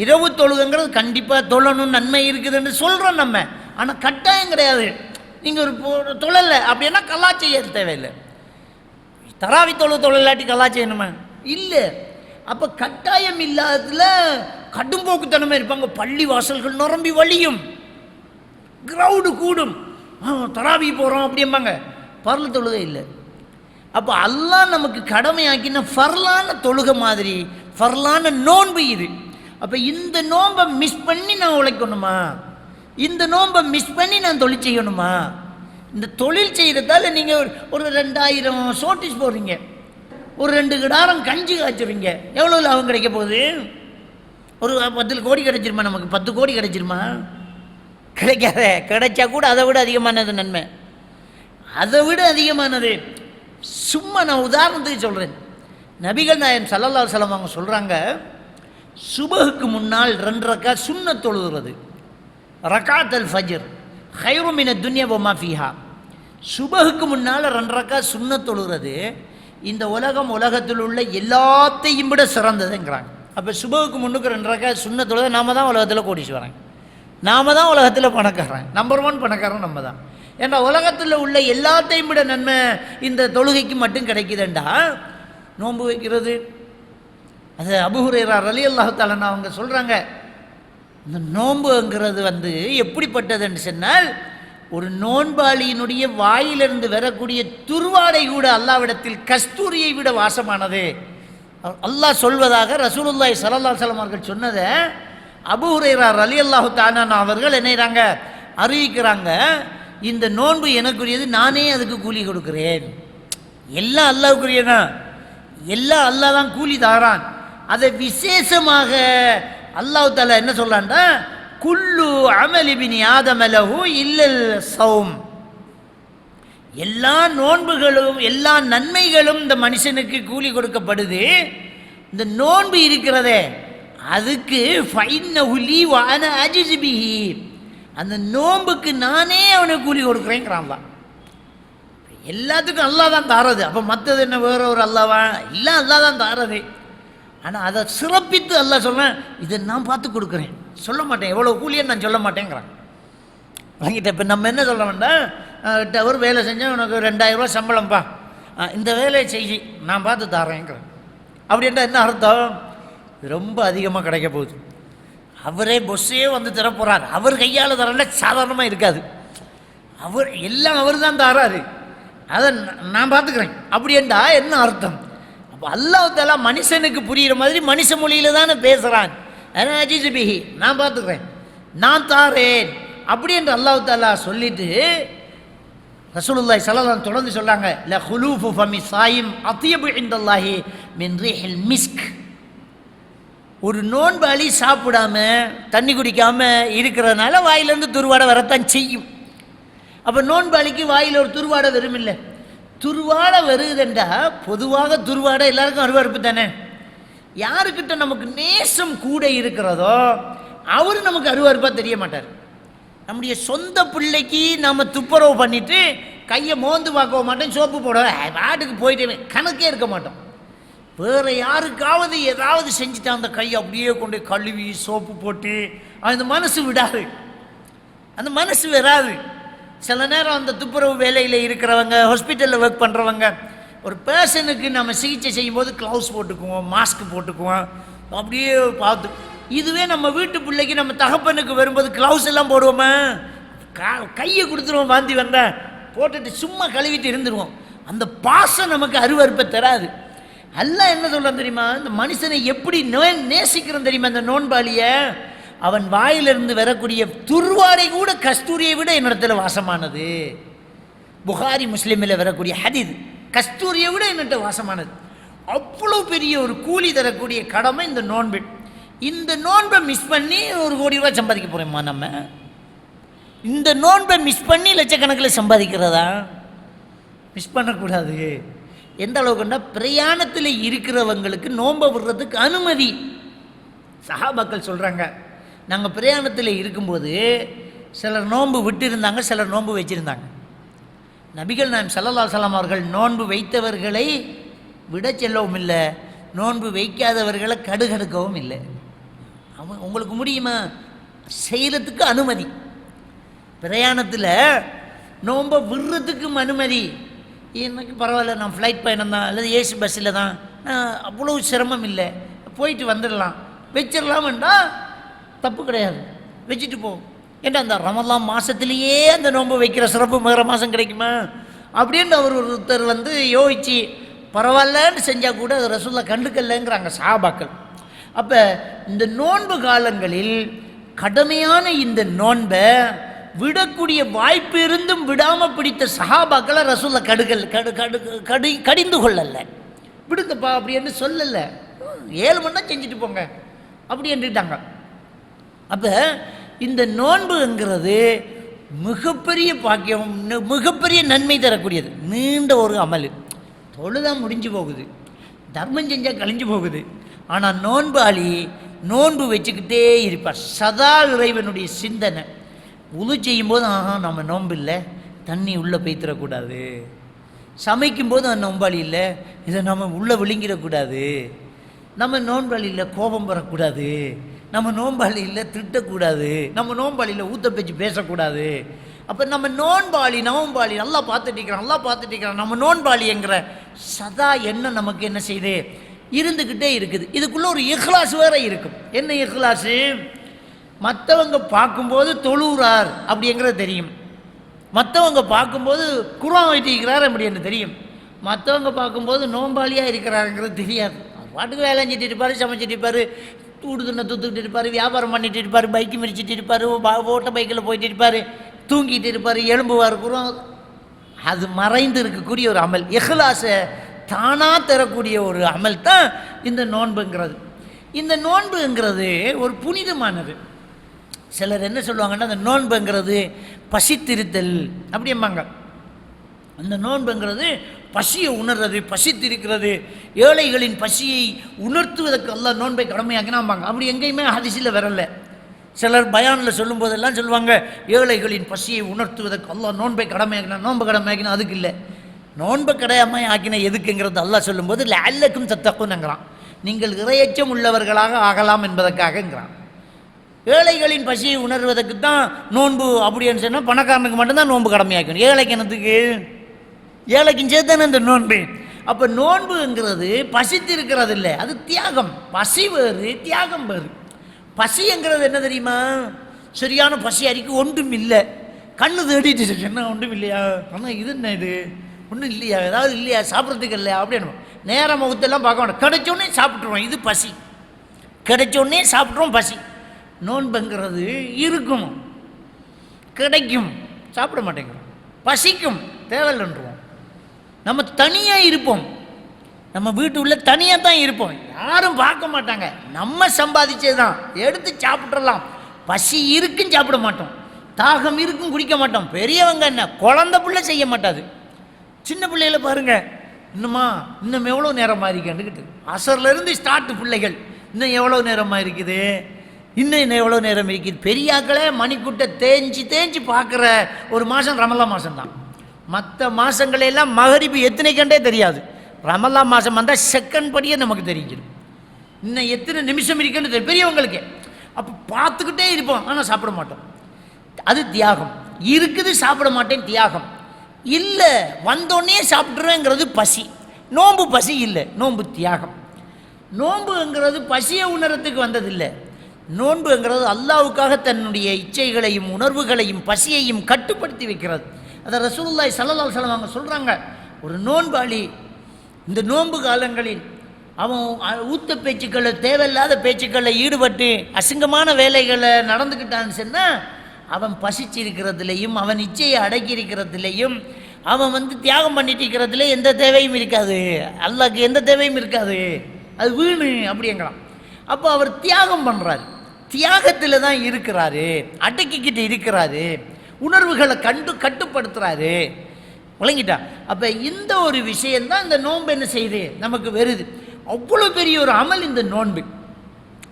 இரவு தொழுகைங்கிறது கண்டிப்பாக தொழணும், நன்மை இருக்குதுன்னு சொல்கிறோம் நம்ம, ஆனால் கட்டாயம் கிடையாது. நீங்கள் ஒரு தொழலை அப்படின்னா கல்லா செய்ய தேவையில்லை. தராவி தொழிலாட்டி கல்லா செய்யணுமா? இல்லை. அப்போ கட்டாயம் இல்லாததுல கடும்போக்குத்தனமே இருப்பாங்க, பள்ளி வாசல்கள் நிரம்பி வழியும், கிரவுடு கூடும், தராவி போகிறோம் அப்படிம்பாங்க, பர்ல தொழுகை இல்லை. அப்போ அல்லாஹ் நமக்கு கடமையாக்கின ஃபர்லான தொழுகை மாதிரி ஃபர்லான நோன்பு இது. அப்போ இந்த நோன்பை மிஸ் பண்ணி நான் உழைக்கணுமா? இந்த நோன்பை மிஸ் பண்ணி நான் தொழில் செய்யணுமா? இந்த தொழில் செய்கிறதால நீங்கள் ஒரு 2000 சோட்டிஸ் போடுறீங்க, ஒரு 2 கிடாரம் கஞ்சி காய்ச்சுறீங்க, எவ்வளோ லாபம் கிடைக்க போகுது? ஒரு 10 கோடி கிடைச்சிருமா? நமக்கு 10 கோடி கிடைச்சிருமா? கிடைக்காத. கிடைச்சா கூட அதை விட அதிகமானது நன்மை, அதை விட அதிகமானது. சும்மா நான் உதாரணத்துக்கு சொல்கிறேன். நபிகள் நாயகம் ஸல்லல்லாஹு அலைஹி வஸல்லம் அவங்க சொல்கிறாங்க, சுபஹுக்கு முன்னால் 2 ரக்காத் சுன்னத் தொழுகிறது, ரக்காத் அல் ஃபஜ்ர் கைரு மின துன்யா வமா ஃபீஹா. சுபஹுக்கு முன்னால் 2 ரக்காத் சுன்னத் தொழுகிறது இந்த உலகத்தில் உள்ள எல்லாத்தையும் விட சிறந்ததுங்கிறாங்க. அப்போ சுபஹுக்கு முன்னுக்கு 2 ரக்காத் சுன்னத் தொழுது நாம தான் உலகத்தில் கோடீஸ்வரன், நாம தான் உலகத்தில் பணக்காரன், நம்பர் 1 பணக்காரன் நம்ம தான். ஏன்னா உலகத்தில் உள்ள எல்லாத்தையும் விட நன்மை இந்த தொழுகைக்கு மட்டும் கிடைக்குதுண்டா. நோன்பு வைக்கிறது, அது அபூ ஹுரைரா ரலியல்லாஹு தஆலா அவங்க சொல்கிறாங்க, இந்த நோன்புங்கிறது எப்படிப்பட்டதுன்னு சொன்னால், ஒரு நோன்பாளியினுடைய வாயிலிருந்து வரக்கூடிய துர்வாடை கூட அல்லாஹ்விடத்தில் கஸ்தூரியை விட வாசமானது அல்லாஹ் சொல்வதாக ரசூலுல்லாஹி ஸல்லல்லாஹு அலைஹி வஸல்லம் அவர்கள் சொன்னதை அபூ ஹுரைரா ரலியல்லாஹு தஆலா அவர்கள் என்னைறாங்க அறிவிக்கிறாங்க. இந்த நோன்பு எனக்குரியது, நானே அதுக்கு கூலி கொடுக்கிறேன். எல்லாம் அல்லாஹ்வுக்குரியனா, எல்லாம் அல்லாஹ் தான் கூலி தாரான். அதை விசேஷமாக அல்லாஹ் தஆலா என்ன சொல்றான்டா, குல்லு அமலி பினி ஆதம லஹு இல்லல் ஸௌம். எல்லா நோன்புகளும் எல்லா நன்மைகளும் இந்த மனுஷனுக்கு கூலி கொடுக்கப்படுது, இந்த நோன்பு இருக்கிறதே அதுக்கு ஃபைன்னஹு லீ வ அன அஜ்ஸு பிஹி, அந்த நோன்புக்கு நானே அவனுக்கு கூலி கொடுக்குறேங்கிறான். எல்லாத்துக்கும் அல்லாஹ் தான் தாரது. அப்போ மற்றது என்ன வேற ஒரு அல்லாவா? இல்லை, அல்லாஹ் தான் தாரது. ஆனால் அதை சிறப்பித்து அல்லாஹ் சொல்கிறேன், இதை நான் பார்த்து கொடுக்குறேன், சொல்ல மாட்டேன், எவ்வளோ கூலின்னு நான் சொல்ல மாட்டேங்கிறான். வாங்கிட்ட. இப்போ நம்ம என்ன சொல்ல வேண்டாம், 8 ஹவர் வேலை செஞ்சால் உனக்கு 2000 ரூபா சம்பளம்ப்பா, இந்த வேலையை செய்யி நான் பார்த்து தாரேங்கிறேன். அப்படின்ட்டா என்ன அர்த்தம்? ரொம்ப அதிகமாக கிடைக்க போகுது. அவரே பொஸ்ஸே வந்து தரப்போகிறார், அவர் கையால் தரல சாதாரணமாக இருக்காது, அவர் எல்லாம் அவர் தான் தாராரு, அதை நான் பார்த்துக்கிறேன். அப்படின்டா என்ன அர்த்தம்? அப்போ அல்லாஹ் தஆலா மனுஷனுக்கு புரிகிற மாதிரி மனுஷ மொழியில் தானே பேசுகிறான். அஜீஸ் பிஹி, நான் பார்த்துக்கிறேன், நான் தாரேன் அப்படி என்று அல்லாஹ் தஆலா சொல்லிட்டு ரசூலுல்லாஹி ஸல்லல்லாஹு அலைஹி வஸல்லம் தொடர்ந்து சொல்றாங்க, ல குலூஃபு ஃபமி ஸாயிம் அத்யபு இன்தல்லாஹி மின் ரீஹில் மிஸ்க். ஒரு நோன்பாளி சாப்பிடாம தண்ணி குடிக்காம இருக்கிறதுனால வாயிலிருந்து துர்வாடை வரத்தான் செய்யும். அப்போ நோன்பாளிக்கு வாயில் ஒரு துர்வாடை வரும் இல்லை? துர்வாடை வருதுண்டா பொதுவாக துர்வாடை எல்லாருக்கும் அருவருப்பு தானே. யாருக்கிட்ட நமக்கு நேசம் கூட இருக்கிறதோ அவர் நமக்கு அருவருப்பாக தெரிய மாட்டார். நம்முடைய சொந்த பிள்ளைக்கு நம்ம துப்புரவு பண்ணிட்டு கையை மோந்து பார்க்க மாட்டோம், சோப்பு போட வாட்டுக்கு போயிட்டு கணக்கே இருக்க மாட்டோம். வேறு யாருக்காவது ஏதாவது செஞ்சுட்டு அந்த கையை அப்படியே கொண்டு கழுவி சோப்பு போட்டு அந்த மனசு விடாது, அந்த மனசு வராது. சில நேரம் அந்த துப்புரவு வேலையில் இருக்கிறவங்க, ஹாஸ்பிட்டலில் ஒர்க் பண்ணுறவங்க, ஒரு பேர்சனுக்கு நம்ம சிகிச்சை செய்யும்போது க்ளவுஸ் போட்டுக்குவோம், மாஸ்க் போட்டுக்குவோம், அப்படியே பார்த்து. இதுவே நம்ம வீட்டு பிள்ளைக்கு நம்ம தகப்பனுக்கு வரும்போது க்ளவுஸ் எல்லாம் போடுவோமா, கையை கொடுத்துருவோம், வாந்தி வந்தேன் போட்டுட்டு சும்மா கழுவிட்டு இருந்துருவோம். அந்த பாசம் நமக்கு அருவருப்பை தராது. அல்லாஹ் என்ன சொல்கிறான் தெரியுமா, இந்த மனுஷனை எப்படி நேசிக்கிறோம் தெரியுமா, இந்த நோன்பாளிய அவன் வாயிலிருந்து வரக்கூடிய துர்வாடை கூட கஸ்தூரியை விட என்னிடத்துல வாசமானது. புகாரி முஸ்லிமில் வரக்கூடிய ஹதீஸ், கஸ்தூரியை விட என்னட்ட வாசமானது. அவ்வளோ பெரிய ஒரு கூலி தரக்கூடிய கடமை இந்த நோன்பு. இந்த நோன்பை மிஸ் பண்ணி 1 கோடி ரூபா சம்பாதிக்க போகிறோமா நம்ம? இந்த நோன்பை மிஸ் பண்ணி லட்சக்கணக்கில் சம்பாதிக்கிறதா? மிஸ் பண்ணக்கூடாது. எந்த அளவுக்குன்னா, பிரயாணத்தில் இருக்கிறவங்களுக்கு நோன்பை விடுறதுக்கு அனுமதி. சஹாபாக்கள் சொல்கிறாங்க, நாங்கள் பிரயாணத்தில் இருக்கும்போது சிலர் நோன்பு விட்டு இருந்தாங்க, சிலர் நோன்பு வச்சுருந்தாங்க. நபிகள் நாயகம் ஸல்லல்லாஹு அலைஹி வஸல்லம் அவர்கள் நோன்பு வைத்தவர்களை விட செல்லவும் இல்லை, நோன்பு வைக்காதவர்களை கடுகடுக்கவும் இல்லை. உங்களுக்கு முடியுமா? செய்கிறதுக்கு அனுமதி. பிரயாணத்தில் நோன்பை விடுறதுக்கும் அனுமதி. எனக்கு பரவாயில்ல, நான் ஃப்ளைட் பயணம் தான் அல்லது ஏசி பஸ்ஸில் தான், அவ்வளோ சிரமம் இல்லை, போயிட்டு வந்துடலாம், வச்சிடலாம்டா தப்பு கிடையாது, வச்சுட்டு போ. ஏன்டா அந்த ரமலான் மாதத்துலேயே அந்த நோன்பு வைக்கிற சிறப்பு வேறு மாதம் கிடைக்குமா அப்படின்னு அவர் ஒருத்தர் யோசிச்சு பரவாயில்லன்னு செஞ்சால் கூட அது ரசூலுல்லாஹ் கண்டுக்கலைங்கிறாங்க சஹாபாக்கள். அப்போ இந்த நோன்பு காலங்களில் கடமையான இந்த நோன்பை விடக்கூடிய வாய்ப்பு இருந்தும் விடாமல் பிடித்த சஹாபாக்களை ரசூலுல்லாஹ் கடிந்து கொள்ளலை. விடுங்கப்பா அப்படின்னு சொல்லலை, 7 மணி நேரம் செஞ்சுட்டு போங்க அப்படி என்றிட்டாங்க. அப்போ இந்த நோன்புங்கிறது மிகப்பெரிய பாக்கியம், மிகப்பெரிய நன்மை தரக்கூடியது. நீண்ட ஒரு அமல். தொழுதான் முடிஞ்சு போகுது, தர்மம் செஞ்சால் கழிஞ்சு போகுது. ஆனால் நோன்பாளி நோன்பு வச்சுக்கிட்டே இருப்பார். சதா இறைவனுடைய சிந்தனை. உது செய்யும்போது நம்ம நோன்பு இல்லை, தண்ணி உள்ளே பெய்த்திடக்கூடாது. சமைக்கும்போது அந்த நோன்பாளி இல்லை, இதை நம்ம உள்ளே விழுங்கிடக்கூடாது. நம்ம நோன்பாளியில் கோபம் வரக்கூடாது, நம்ம நோன்பாளியில் திட்டக்கூடாது, நம்ம நோன்பாளியில் ஊத்த பேச்சு பேசக்கூடாது. அப்போ நம்ம நோன்பாளி நல்லா பார்த்துட்டு நம்ம நோன்பாளிங்கிற சதா என்ன நமக்கு என்ன செய்யுது, இருந்துக்கிட்டே இருக்குது. இதுக்குள்ளே ஒரு இஹ்லாஸ் வேற இருக்கும். என்ன இஹ்லாஸு? மற்றவங்க பார்க்கும்போது தொழுகிறார் அப்படிங்கிறது தெரியும், மற்றவங்க பார்க்கும்போது குர்ஆன் வைத்திருக்கிறார் அப்படின்னு தெரியும், மற்றவங்க பார்க்கும்போது நோன்பாளியாக இருக்கிறாருங்கிறது தெரியாது. பாட்டுக்கு வேலை செஞ்சுட்டு இருப்பார், சமைச்சிட்டு இருப்பார், தூடுதுண்ணை தூத்துக்கிட்டு இருப்பார், வியாபாரம் பண்ணிட்டு இருப்பார், பைக்கு மிதிச்சிட்டு இருப்பார், ஓட்ட பைக்கில் போயிட்டு இருப்பார், தூங்கிட்டு இருப்பார், எலும்புவார். குர்ஆன் அது மறைந்து இருக்கக்கூடிய ஒரு அமல், இஹ்லாஸை தானாக தரக்கூடிய ஒரு அமல் தான் இந்த நோன்புங்கிறது. இந்த நோன்புங்கிறது ஒரு புனிதமானது. சிலர் என்ன சொல்லுவாங்கன்னா, அந்த நோன்புங்கிறது பசித்திருத்தல் அப்படிம்பாங்க. அந்த நோன்புங்கிறது பசியை உணர்றது, பசித்திருக்கிறது, ஏழைகளின் பசியை உணர்த்துவதற்கு அல்லாஹ் நோன்பை கடமையாக்கினாம்பாங்க. அப்படி எங்கேயுமே ஹதீஸில் வரல. சிலர் பயானில் சொல்லும் போதெல்லாம் சொல்லுவாங்க, ஏழைகளின் பசியை உணர்த்துவதற்கு அல்லாஹ் நோன்பை கடமையாக்கினா. நோன்பை கடமையாக்கினா அதுக்கு இல்லை, நோன்பை கடமை ஆக்கின எதுக்குங்கிறது அல்லாஹ் சொல்லும்போது லஅல்லக்கும் தத்தக்குன்னுங்கிறான், நீங்கள் இறையச்சம் உள்ளவர்களாக ஆகலாம் என்பதற்காகங்கிறான். ஏழைகளின் பசியை உணர்வதற்கு தான் நோன்பு அப்படின்னு சொன்னால் பணக்காரனுக்கு மட்டும்தான் நோன்பு கடமையாக்கணும், ஏழைக்கு என்னத்துக்கு? ஏழைக்கும் சேர்த்தானே இந்த நோன்பு. அப்போ நோன்புங்கிறது பசித்து இருக்கிறது இல்லை, அது தியாகம். பசி வேறு, தியாகம் வேறு. பசிங்கிறது என்ன தெரியுமா? சரியான பசி அறிக்கை ஒன்றும் இல்லை, கண்ணு தேடிட்டு என்ன ஒன்றும் இல்லையா, ஆனால் இது என்ன, இது ஒன்றும் இல்லையா, ஏதாவது இல்லையா, சாப்பிட்றதுக்கு இல்லையா அப்படின்னு நேரம் முகத்தெல்லாம் பார்க்க மாட்டோம். கிடைச்சோடனே சாப்பிட்ருவோம், இது பசி. கிடைச்சோடனே சாப்பிட்ருவோம், பசி. நோன்புங்கிறது இருக்கும், கிடைக்கும், சாப்பிட மாட்டேங்கிறோம், பசிக்கும், தேவையில்லைன்றோம். நம்ம தனியாக இருப்போம், நம்ம வீட்டு உள்ள தனியாக தான் இருப்போம், யாரும் பார்க்க மாட்டாங்க, நம்ம சம்பாதிச்சது தான், எடுத்து சாப்பிட்றலாம். பசி இருக்குன்னு சாப்பிட மாட்டோம், தாகம் இருக்கும் குடிக்க மாட்டோம். பெரியவங்க என்ன, குழந்தை பிள்ளை செய்ய மாட்டாது. சின்ன பிள்ளைகளை பாருங்க, இன்னும் எவ்வளோ நேரமாக இருக்கேன்னுக்கிட்டு அசர்லேருந்து ஸ்டார்ட் பிள்ளைகள், இன்னும் எவ்வளோ நேரமாக இருக்குது, இன்னும் எவ்வளோ நேரம் இருக்குது. பெரியாக்களே மணிக்கூட்டை தேஞ்சு பார்க்குற ஒரு மாதம் ரமலான் மாதம் தான். மற்ற மாதங்களெல்லாம் மகரிபு எத்தனை கண்டே தெரியாது. ரமலான் மாதம் வந்தால் செகண்ட் படியே நமக்கு தெரிஞ்சிடும், இன்னும் எத்தனை நிமிஷம் இருக்குன்னு தெரியும் பெரியவங்களுக்கு. அப்போ பார்த்துக்கிட்டே இருப்போம், ஆனால் சாப்பிட மாட்டோம். அது தியாகம். இருக்குது சாப்பிட மாட்டேன் தியாகம் இல்லை, வந்தோடனே சாப்பிட்ருவேங்கிறது பசி. நோன்பு பசி இல்லை, நோன்பு தியாகம். நோன்புங்கிறது பசியை உணரத்துக்கு வந்ததில்லை. நோன்புங்கிறது அல்லாஹ்வுக்காக தன்னுடைய இச்சைகளையும் உணர்வுகளையும் பசியையும் கட்டுப்படுத்தி வைக்கிறது. அதை ரசூலுல்லாஹி ஸல்லல்லாஹு அலைஹி வஸல்லம் அவங்க சொல்கிறாங்க, ஒரு நோன்பாளி இந்த நோன்பு காலங்களில் அவன் ஊத்த பேச்சுக்களை தேவையில்லாத பேச்சுக்களில் ஈடுபட்டு அசிங்கமான வேலைகளை நடந்துக்கிட்டான்னு சொன்னால் அவன் பசிச்சிருக்கிறதுலையும் அவன் இச்சையை அடக்கி இருக்கிறதுலையும் அவன் தியாகம் பண்ணிட்டு இருக்கிறதுல எந்த தேவையும் இருக்காது, அல்லாஹ்க்கு எந்த தேவையும் இருக்காது, அது வீணு அப்படிங்கிறான். அப்போ அவர் தியாகம் பண்ணுறாரு, தியாகத்தில் தான் இருக்கிறாரு, அடக்கிக்கிட்டு இருக்கிறாரு, உணர்வுகளை கட்டுப்படுத்துகிறாரு. விளங்கிட்டா? அப்போ இந்த ஒரு விஷயந்தான் இந்த நோன்பு என்ன செய்யுது, நமக்கு வருது. அவ்வளோ பெரிய ஒரு அமல் இந்த நோன்பு.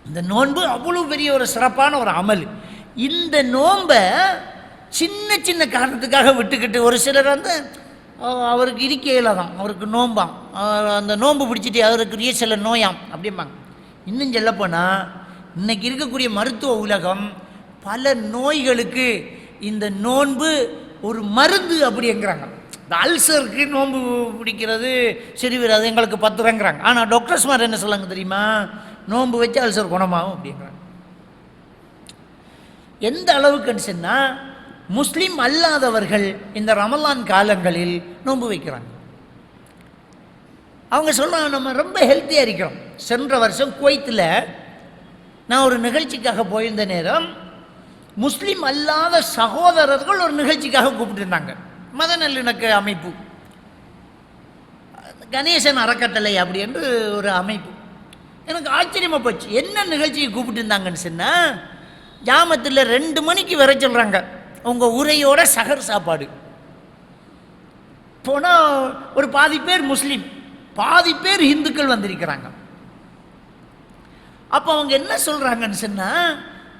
இந்த நோன்பு அவ்வளோ பெரிய ஒரு சிறப்பான ஒரு அமல். இந்த நோன்பை சின்ன சின்ன காரணத்துக்காக விட்டுக்கிட்டு ஒரு சிலர் அவருக்கு இருக்கையில் தான் அவருக்கு நோம்பாம், அந்த நோன்பு பிடிச்சிட்டு அவருக்குரிய சில நோயாம் அப்படிம்பாங்க. இன்னும் சொல்லப்போனால் இன்றைக்கி இருக்கக்கூடிய மருத்துவ உலகம் பல நோய்களுக்கு இந்த நோன்பு ஒரு மருந்து அப்படிங்கிறாங்க. இந்த அல்சருக்கு நோன்பு பிடிக்கிறது சரி வராது, எங்களுக்கு 10 ரூபாங்கிறாங்க. ஆனால் டாக்டர்ஸ் மாதிரி என்ன சொல்லுங்க தெரியுமா, நோன்பு வச்சு அல்சர் குணமாகும் அப்படிங்கிறாங்க. எந்த அளவுக்குன்னு சொன்னால் முஸ்லீம் அல்லாதவர்கள் இந்த ரமலான் காலங்களில் நோன்பு வைக்கிறாங்க. அவங்க சொல்கிறாங்க, நம்ம ரொம்ப ஹெல்த்தியாக இருக்கிறோம். சென்ற வருஷம் குவைத்தில் நான் ஒரு நிகழ்ச்சிக்காக போயிருந்த நேரம் முஸ்லீம் அல்லாத சகோதரர்கள் ஒரு நிகழ்ச்சிக்காக கூப்பிட்டுருந்தாங்க. மத நல்லிணக்க அமைப்பு, கணேசன் அறக்கட்டளை அப்படி என்று ஒரு அமைப்பு. எனக்கு ஆச்சரியமாக போச்சு, என்ன நிகழ்ச்சிக்கு கூப்பிட்டு இருந்தாங்கன்னு சொன்னால் ஜாமத்தில் 2 மணிக்கு வர சொல்கிறாங்க, உங்கள் உரையோட சகர் சாப்பாடு. போனால் ஒரு பாதி பேர் முஸ்லீம், பாதி பேர் இந்துக்கள் வந்திருக்கிறாங்க. அப்போ அவங்க என்ன சொல்கிறாங்கன்னு சொன்னால்,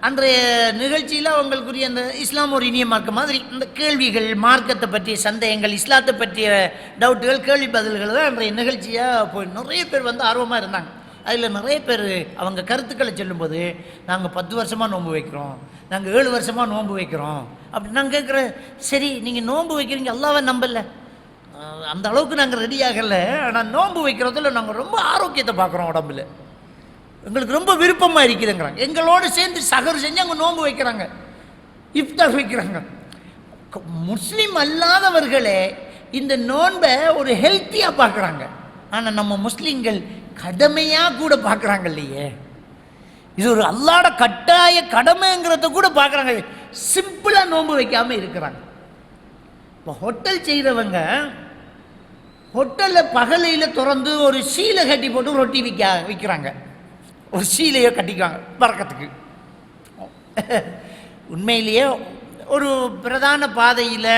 அன்றைய நிகழ்ச்சியில் அவங்களுக்குரிய அந்த இஸ்லாம் ஒரு இனிய மார்க்க மாதிரி இந்த கேள்விகள், மார்க்கத்தை பற்றிய சந்தேகங்கள், இஸ்லாத்தை பற்றிய டவுட்டுகள், கேள்வி பதில்கள் தான் அன்றைய நிகழ்ச்சியாக போய் நிறைய பேர் ஆர்வமாக இருந்தாங்க. அதில் நிறைய பேர் அவங்க கருத்துக்களை சொல்லும்போது, நாங்கள் 10 வருஷமாக நோன்பு வைக்கிறோம், நாங்கள் 7 வருஷமாக நோன்பு வைக்கிறோம் அப்படி. நான் கேட்குறேன், சரி நீங்கள் நோன்பு வைக்கிறீங்க, அல்லாஹ்வை நம்பலை, அந்த அளவுக்கு நாங்கள் ரெடி ஆகலை, ஆனால் நோன்பு வைக்கிறதுல நாங்கள் ரொம்ப ஆரோக்கியத்தை பார்க்குறோம், உடம்புல எங்களுக்கு ரொம்ப விருப்பமாக இருக்குதுங்கிறாங்க. எங்களோடு சேர்ந்து சகர் செஞ்சு அங்கே நோன்பு வைக்கிறாங்க, இஃப்தார் வைக்கிறாங்க. முஸ்லீம் அல்லாதவர்களே இந்த நோன்பை ஒரு ஹெல்த்தியாக பார்க்குறாங்க. ஆனால் நம்ம முஸ்லீம்கள் கடமையாக கூட பார்க்குறாங்க இல்லையே, இது ஒரு அல்லாஹ்வோட கட்டாய கடமைங்கிறத கூட பார்க்குறாங்க, சிம்பிளாக நோன்பு வைக்காமல் இருக்கிறாங்க. இப்போ ஹோட்டல் செய்கிறவங்க ஹோட்டலில் பகலையில் திறந்து ஒரு சீலை கட்டி போட்டு ரொட்டி விற்கிறாங்க, ஒரு சீலையோ கட்டிக்குவாங்க பறக்கத்துக்கு. உண்மையிலேயே ஒரு பிரதான பாதையில்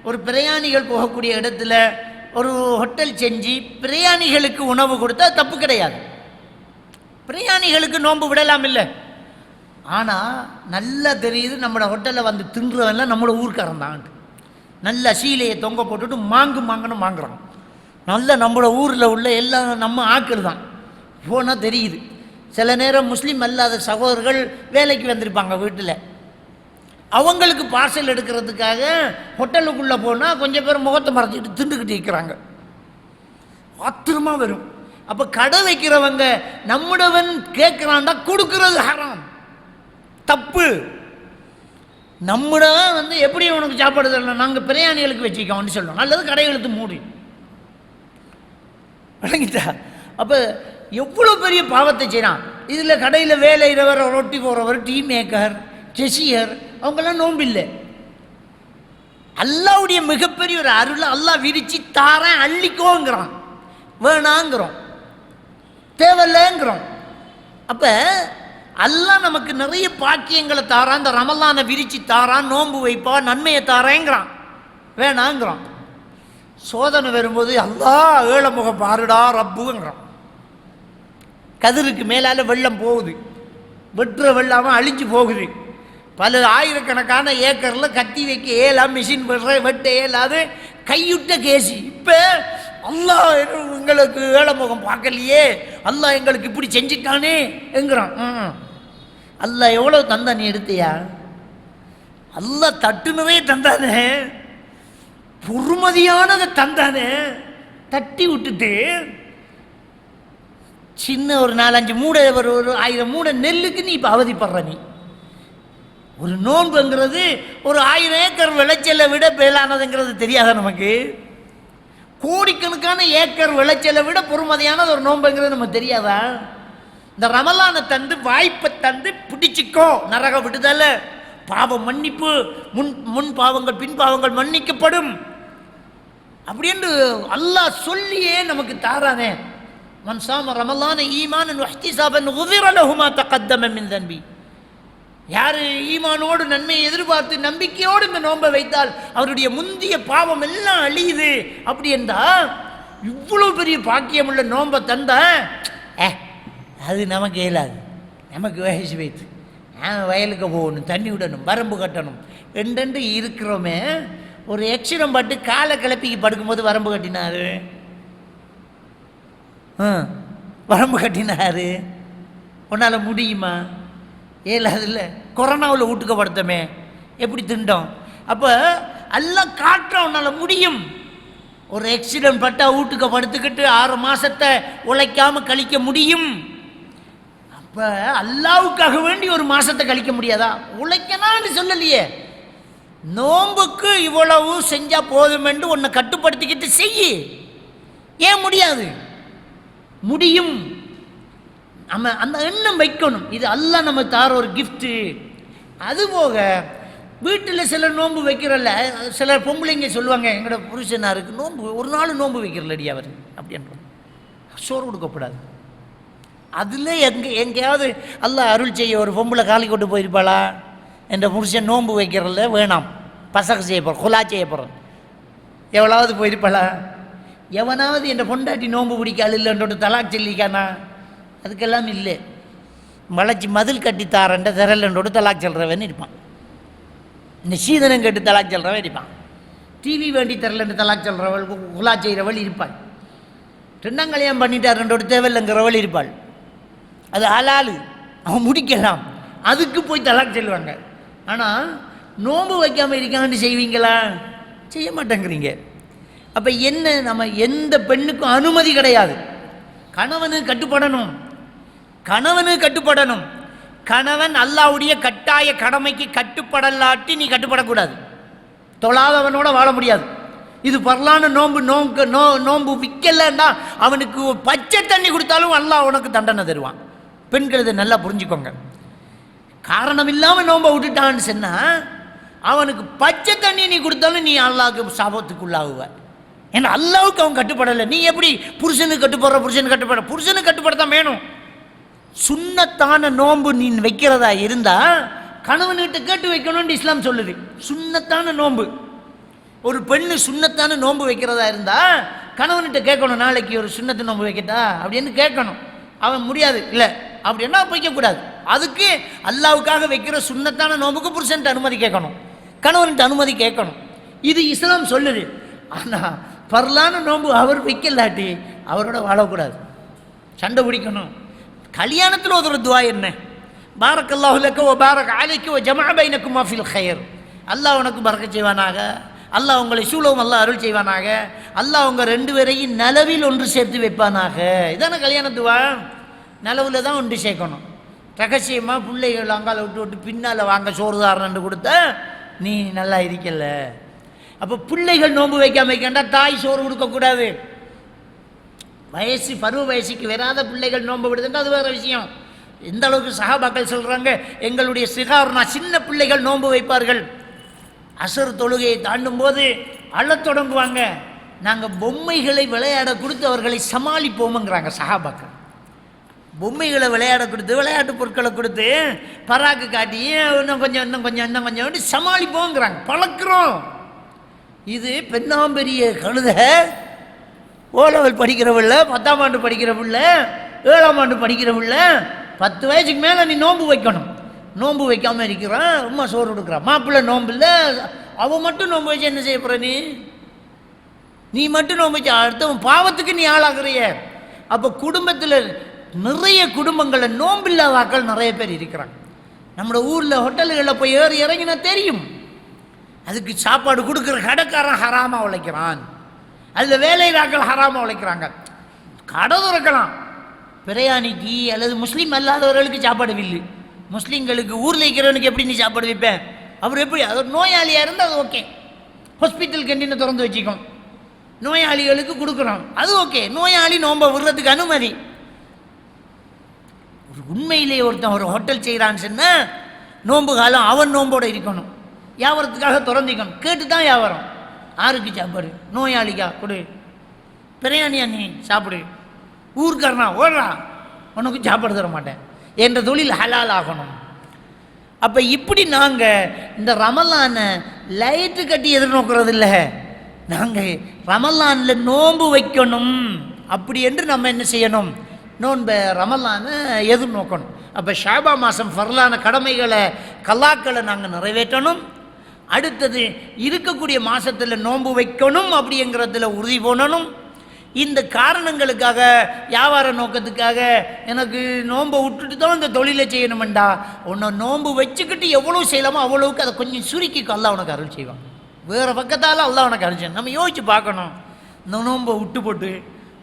ஒரு பிரயாணிகள் போகக்கூடிய இடத்துல ஒரு ஹோட்டல் செஞ்சு பிரயாணிகளுக்கு உணவு கொடுத்தா தப்பு கிடையாது, பிரயாணிகளுக்கு நோன்பு விடலாம் இல்லை. ஆனால் நல்லா தெரியுது, நம்மளோட ஹோட்டலில் தின்றவெல்லாம் நம்மளோட ஊர்க்காரன் தான். நல்ல சீலையை தொங்க போட்டுட்டு மாங்குன்னு வாங்குறாங்க. நல்ல நம்மளோட ஊரில் உள்ள எல்லாம் நம்ம ஆக்கள் தான். போனால் தெரியுது, சில நேரம் முஸ்லீம் அல்லாத சகோதரர்கள் வேலைக்கு வந்திருப்பாங்க வீட்டில், அவங்களுக்கு பார்சல் எடுக்கிறதுக்காக ஹோட்டலுக்குள்ளே போனால் கொஞ்சம் பேர் முகத்தை மறைச்சிட்டு திண்டுக்கிட்டு இருக்கிறாங்க, ஆத்திரமா வரும். அப்போ கடை வைக்கிறவங்க நம்முடவன் கேட்குறான்டா கொடுக்கறது ஹராம், தப்பு. நம்முடவன் எப்படி உனக்கு சாப்பாடு தரலாம், நாங்கள் பிரயாணிகளுக்கு வச்சுக்கோன்னு சொல்லணும், அல்லது கடைகளுக்கு மூடி விளங்கிட்டா. அப்போ எவ்வளோ பெரிய பாவத்தை செய்யறான். இதில் கடையில் வேலையிறவர், ரொட்டி போகிறவர், டீ மேக்கர், கெஷியர், அவங்கெல்லாம் நோம்பில்லை. அல்லாஹ்வுடைய மிகப்பெரிய ஒரு அருளை அல்லாஹ் விரிச்சு தாரேன், அள்ளிக்கோங்கிறான், வேணாங்கிறோம், தேவையில்லைங்கிறோம். அப்போ அல்லாஹ் நமக்கு நிறைய பாக்கியங்களை தாரான், இந்த ரமலானை விரிச்சு தாரான், நோன்பு வைப்பா, நன்மையை தாரேங்கிறான், வேணாங்கிறான். சோதனை வரும்போது அல்லாஹ் ஏழை முகம் பாருடா ரப்புங்கிறான். கதிருக்கு மேலால் வெள்ளம் போகுது, வெட்டுற வெள்ளாமல் அழிஞ்சு போகுது, பல ஆயிரக்கணக்கான ஏக்கரில் கத்தி வைக்க ஏலாம், மிஷின் வெட்ட ஏலாது, கையுட்ட கேசி. இப்போ அல்லாஹ் எங்களுக்கு ஏழை முகம் பார்க்கலையே, அல்லாஹ் எங்களுக்கு இப்படி செஞ்சுட்டானே என்கிறான். அல்லாஹ் எவ்வளோ தந்தா நீ எடுத்தியா, அல்லாஹ் தட்டுனதே தந்தானே, பொறுமதியானதை தந்தானே, தட்டி விட்டுட்டு சின்ன ஒரு 4-5 மூடை, ஒரு 1000 மூடை நெல்லுக்கு நீ இப்போ அவதிப்படுற. நீ ஒரு நோன்புங்கிறது ஒரு 1000 ஏக்கர் விளைச்சலை விட மேலானதுங்கிறது தெரியாத நமக்கு. கோடிக்கணக்கான ஏக்கர் விளைச்சலை விட பொறுமதியானது ஒரு நோன்புங்கிறது நமக்கு தெரியாதா? இந்த ரமலானை தந்து வாய்ப்பை தந்து பிடிச்சிக்கோ. நரக விடுதலை, பாவம் மன்னிப்பு, முன் பாவங்கள் பின் பாவங்கள் மன்னிக்கப்படும் அப்படின்னு அல்லாஹ் சொல்லியே நமக்கு தாரானே. மன் சாம ரமலான ஈமானன் வஹ்திசாபன் குஃபிர லஹு மா தகத்தம மின் தன்பி. யார் ஈமானோடு நன்மையை எதிர்பார்த்து நம்பிக்கையோடு இந்த நோன்பை வைத்தால் அவருடைய முந்திய பாவம் எல்லாம் அழியுது. அப்படி என்றா இவ்வளோ பெரிய பாக்கியம் உள்ள நோன்பை தந்தா அது நமக்கு இயலாது. நமக்கு வயசு வைத்து வயலுக்கு போகணும், தண்ணி விடணும், வரம்பு கட்டணும், ரெண்டு இருக்கிறோமே. ஒரு எக்ஸிடம் பட்டு காலை கிளப்பிக்கு படுக்கும்போது வரம்பு கட்டினார், வரம்பு கட்டினார். உன்னால் முடியுமா? ஏலாது இல்லை. கொரோனாவில் வீட்டுக்கப்படுத்தமே எப்படி திண்டோம்? அப்போ எல்லாம் காட்டுற உன்னால் முடியும். ஒரு ஆக்சிடென்ட் பட்டால் வீட்டுக்கு படுத்துக்கிட்டு 6 மாதத்தை உழைக்காமல் கழிக்க முடியும். அப்போ அல்லாவுக்காக வேண்டி ஒரு மாதத்தை கழிக்க முடியாதா? உழைக்கனான்னு சொல்லலையே. நோம்புக்கு இவ்வளவு செஞ்சால் போதும் என்று உன்னை கட்டுப்படுத்திக்கிட்டு செய்யி. ஏன் முடியாது? முடியும். நம்ம அந்த எண்ணம் வைக்கணும். இது அல்லாஹ் நம்ம தார ஒரு கிஃப்ட்டு. அதுபோக வீட்டில் சில நோன்பு வைக்கிறல்ல, சில பொம்பளைங்க சொல்லுவாங்க, எங்களோட புருஷனாருக்கு நோன்பு ஒரு நாள் நோன்பு வைக்கிறல்லடி அவர் அப்படின்ற. சோறு கொடுக்கக்கூடாது. அதில் எங்கேயாவது அல்லாஹ் அருள் செய்ய ஒரு பொம்பளை காலி கொண்டு போயிருப்பாளா? என்ற புருஷன் நோன்பு வைக்கிறல்ல, வேணாம் பசக செய்ய போகிறோம், குலா செய்ய போகிறோம், எவ்வளோவது போயிருப்பாளா? எவனாவது என் பொண்டாட்டி நோன்பு பிடிக்காது இல்லைன்றோட தலாக் சொல்லிக்கானா? அதுக்கெல்லாம் இல்லை. வளைச்சி மதில் கட்டித்தாரன்ற திரலன்றோடு தலாக் சொல்கிறவன் இருப்பான். இந்த சீதனம் கட்டு தலாக் சொல்கிறவன் இருப்பான். டிவி வேண்டி தரலன்று தலாக் சொல்கிறவள், குலா செய்கிறவள் இருப்பாள். ரெண்டாம் கல்யாணம் பண்ணிட்டாருன்றோடு தேவையில்லைங்கிறவள் இருப்பாள். அது ஹலாலு, அவன் முடிக்கலாம். அதுக்கு போய் தலாக் சொல்லுவாங்க. ஆனால் நோன்பு வைக்காமல் இருக்கான்னு செய்வீங்களா? செய்ய மாட்டேங்கிறீங்க. அப்போ என்ன, நம்ம எந்த பெண்ணுக்கும் அனுமதி கிடையாது. கணவனு கட்டுப்படணும், கணவனு கட்டுப்படணும். கணவன் அல்லாஹ்வுடைய கட்டாய கடமைக்கு கட்டுப்படலாட்டி நீ கட்டுப்படக்கூடாது. தொழாதவனோட வாழ முடியாது. இது பரலான நோன்பு விற்கலன்னா அவனுக்கு பச்சை தண்ணி கொடுத்தாலும் அல்லாஹ் உனக்கு தண்டனை தருவான். பெண்கள் இதை நல்லா புரிஞ்சுக்கோங்க. காரணம் இல்லாமல் நோன்பை விட்டுட்டான்னு சொன்னால் அவனுக்கு பச்சை தண்ணி நீ கொடுத்தாலும் நீ அல்லாஹ்வுக்கு சாபத்துக்குள்ளாகுவ. ஏன்னா அல்லாஹ்வுக்கு அவன் கட்டுப்படலை. நீ எப்படி புருஷனுக்கு கட்டுப்படுற? புருஷனுக்கு கட்டுப்படத்தான் வேணும். சுன்னத்தான நோன்பு நீ வைக்கிறதா இருந்தால் கணவன்கிட்ட கேட்டு வைக்கணும்னு இஸ்லாம் சொல்லுது. சுன்னத்தான நோன்பு, ஒரு பெண்ணு சுன்னத்தான நோன்பு வைக்கிறதா இருந்தால் கணவன்கிட்ட கேட்கணும், நாளைக்கு ஒரு சுன்னத்து நோன்பு வைக்கட்டா அப்படின்னு கேட்கணும். அவன் முடியாது இல்லை அப்படின்னா வைக்கக்கூடாது. அதுக்கு அல்லாவுக்காக வைக்கிற சுன்னத்தான நோன்புக்கு புருஷன்ட்டு அனுமதி கேட்கணும், கணவன்கிட்ட அனுமதி கேட்கணும். இது இஸ்லாம் சொல்லுது. ஆனால் பரலான நோன்பு அவர் வைக்கலாட்டி அவரோட வாழக்கூடாது, சண்டை பிடிக்கணும். கல்யாணத்தில் ஒரு துவா என்ன? பாரக்கல்லாஹு லக்க வ பாரக் அலைக்க வ ஜமஅ பைனகுமா ஃபில் கைர். அல்லாஹ் உனக்கு பரக்கத் செய்வானாக, அல்லாஹ் உங்களை சூழவும் அல்லாஹ் அருள் செய்வானாக, அல்லாஹ் உங்கள் 2 பேரையும் நலவில் ஒன்று சேர்த்து வைப்பானாக. இதான கல்யாண துவா. நலவில் தான் ஒன்று சேர்க்கணும். ரகசியமாக பிள்ளைகள் அங்கால விட்டு பின்னால் வாங்க சோறுதாரன்னு கொடுத்தா நீ நல்லா இருக்கல. அப்போ பிள்ளைகள் நோன்பு வைக்காம தாய் சோறு கொடுக்கக்கூடாது. பருவ வயசுக்கு வராத பிள்ளைகள் நோன்பு விடுதுன்னா அது வேறு விஷயம். எந்த அளவுக்கு சஹாபாக்கள் சொல்கிறாங்க, எங்களுடைய சிகார்னா சின்ன பிள்ளைகள் நோன்பு வைப்பார்கள். அசர் தொழுகையை தாண்டும் போது அழத் தொடங்குவாங்க. நாங்கள் பொம்மைகளை விளையாட கொடுத்து அவர்களை சமாளிப்போமுங்கிறாங்க சஹாபாக்கள். பொம்மைகளை விளையாட கொடுத்து, விளையாட்டு பொருட்களை கொடுத்து பராக்கு காட்டி இன்னும் கொஞ்சம் சமாளிப்போங்கிறாங்க, பழக்கிறோம். இது பெண்ணாம்பெரிய கழுத ஓலவல் படிக்கிறவில்ல, 10ஆம் ஆண்டு படிக்கிறவில்ல, 7ஆம் ஆண்டு படிக்கிறவில்ல, 10 வயசுக்கு மேலே நீ நோன்பு வைக்கணும். நோன்பு வைக்காமல் இருக்கிறான், அம்மா சோறு கொடுக்குறான். மாப்பிள்ளை நோன்பு இல்லை, அவன் மட்டும் நோன்பு வச்சு என்ன செய்ய போகிற? நீ மட்டும் நோன்பு வச்சு அடுத்தவன் பாவத்துக்கு நீ ஆளாகிறிய. அப்போ குடும்பத்தில் நிறைய குடும்பங்களில் நோம்பில்லாத ஆக்கள் நிறைய பேர் இருக்கிறாங்க. நம்மளோட ஊரில் ஹோட்டல்களில் போய் ஏறி இறங்கினா தெரியும். அதுக்கு சாப்பாடு கொடுக்குற கடைக்காரன் ஹராமாக உழைக்கிறான். அதில் வேலையாட்கள் ஹராமாக உழைக்கிறாங்க. கடை திறக்கலாம், பிரயாணிக்கு அல்லது முஸ்லீம் அல்லாதவர்களுக்கு சாப்பாடு வில்லு. முஸ்லீம்களுக்கு ஊரில் இருக்கிறவனுக்கு எப்படி நீ சாப்பாடு வைப்பேன்? அவர் எப்படி? அது ஒரு நோயாளியாக இருந்தால் அது ஓகே. ஹாஸ்பிட்டல் கேண்டீனை திறந்து வச்சுக்கோம், நோயாளிகளுக்கு கொடுக்குறோம், அது ஓகே. நோயாளி நோன்பை விடுறதுக்கு அனுமதி. ஒரு உண்மையிலே ஒருத்தன் ஒரு ஹோட்டல் செய்கிறான்னு சொன்னால் நோன்பு காலம் அவன் நோம்போடு இருக்கணும், வியாபாரத்துக்காக திறந்திக்கணும். கேட்டு தான் வியாபாரம். யாருக்கு சாப்பாடு? நோயாளிக்கா கொடு, பிரயாணியா நீ சாப்பிடு, ஊருக்காரனா ஓடுறா உனக்கு சாப்பாடு தர மாட்டேன் என்ற தொழில் ஹலால் ஆகணும். அப்போ இப்படி நாங்கள் இந்த ரமலானை லைட்டு கட்டி எதிர்நோக்கிறது இல்லை, நாங்கள் ரமலானில் நோன்பு வைக்கணும். அப்படி என்று நம்ம என்ன செய்யணும்? நோன்பை ரமலானை எதிர்நோக்கணும். அப்போ ஷாபா மாதம் ஃபர்லான கடமைகளை கல்லாக்களை நாங்கள் நிறைவேற்றணும். அடுத்தது இருக்கக்கூடிய மாதத்தில் நோன்பு வைக்கணும் அப்படிங்கிறதுல உறுதி போனணும். இந்த காரணங்களுக்காக, வியாபார நோக்கத்துக்காக எனக்கு நோன்பை விட்டுட்டு தான் இந்த தொழிலை செய்யணுமெண்டா, உன்னை நோன்பு வச்சுக்கிட்டு எவ்வளோ செய்யலாமோ அவ்வளோவுக்கு அதை கொஞ்சம் சுருக்கிக்கு அல்லாஹ் உனக்கு அருள் செய்வான். வேறு பக்கத்தால் அல்லாஹ் உனக்கு அருள் செய்யணும். நம்ம யோசிச்சு பார்க்கணும். இந்த நோன்பை விட்டு போட்டு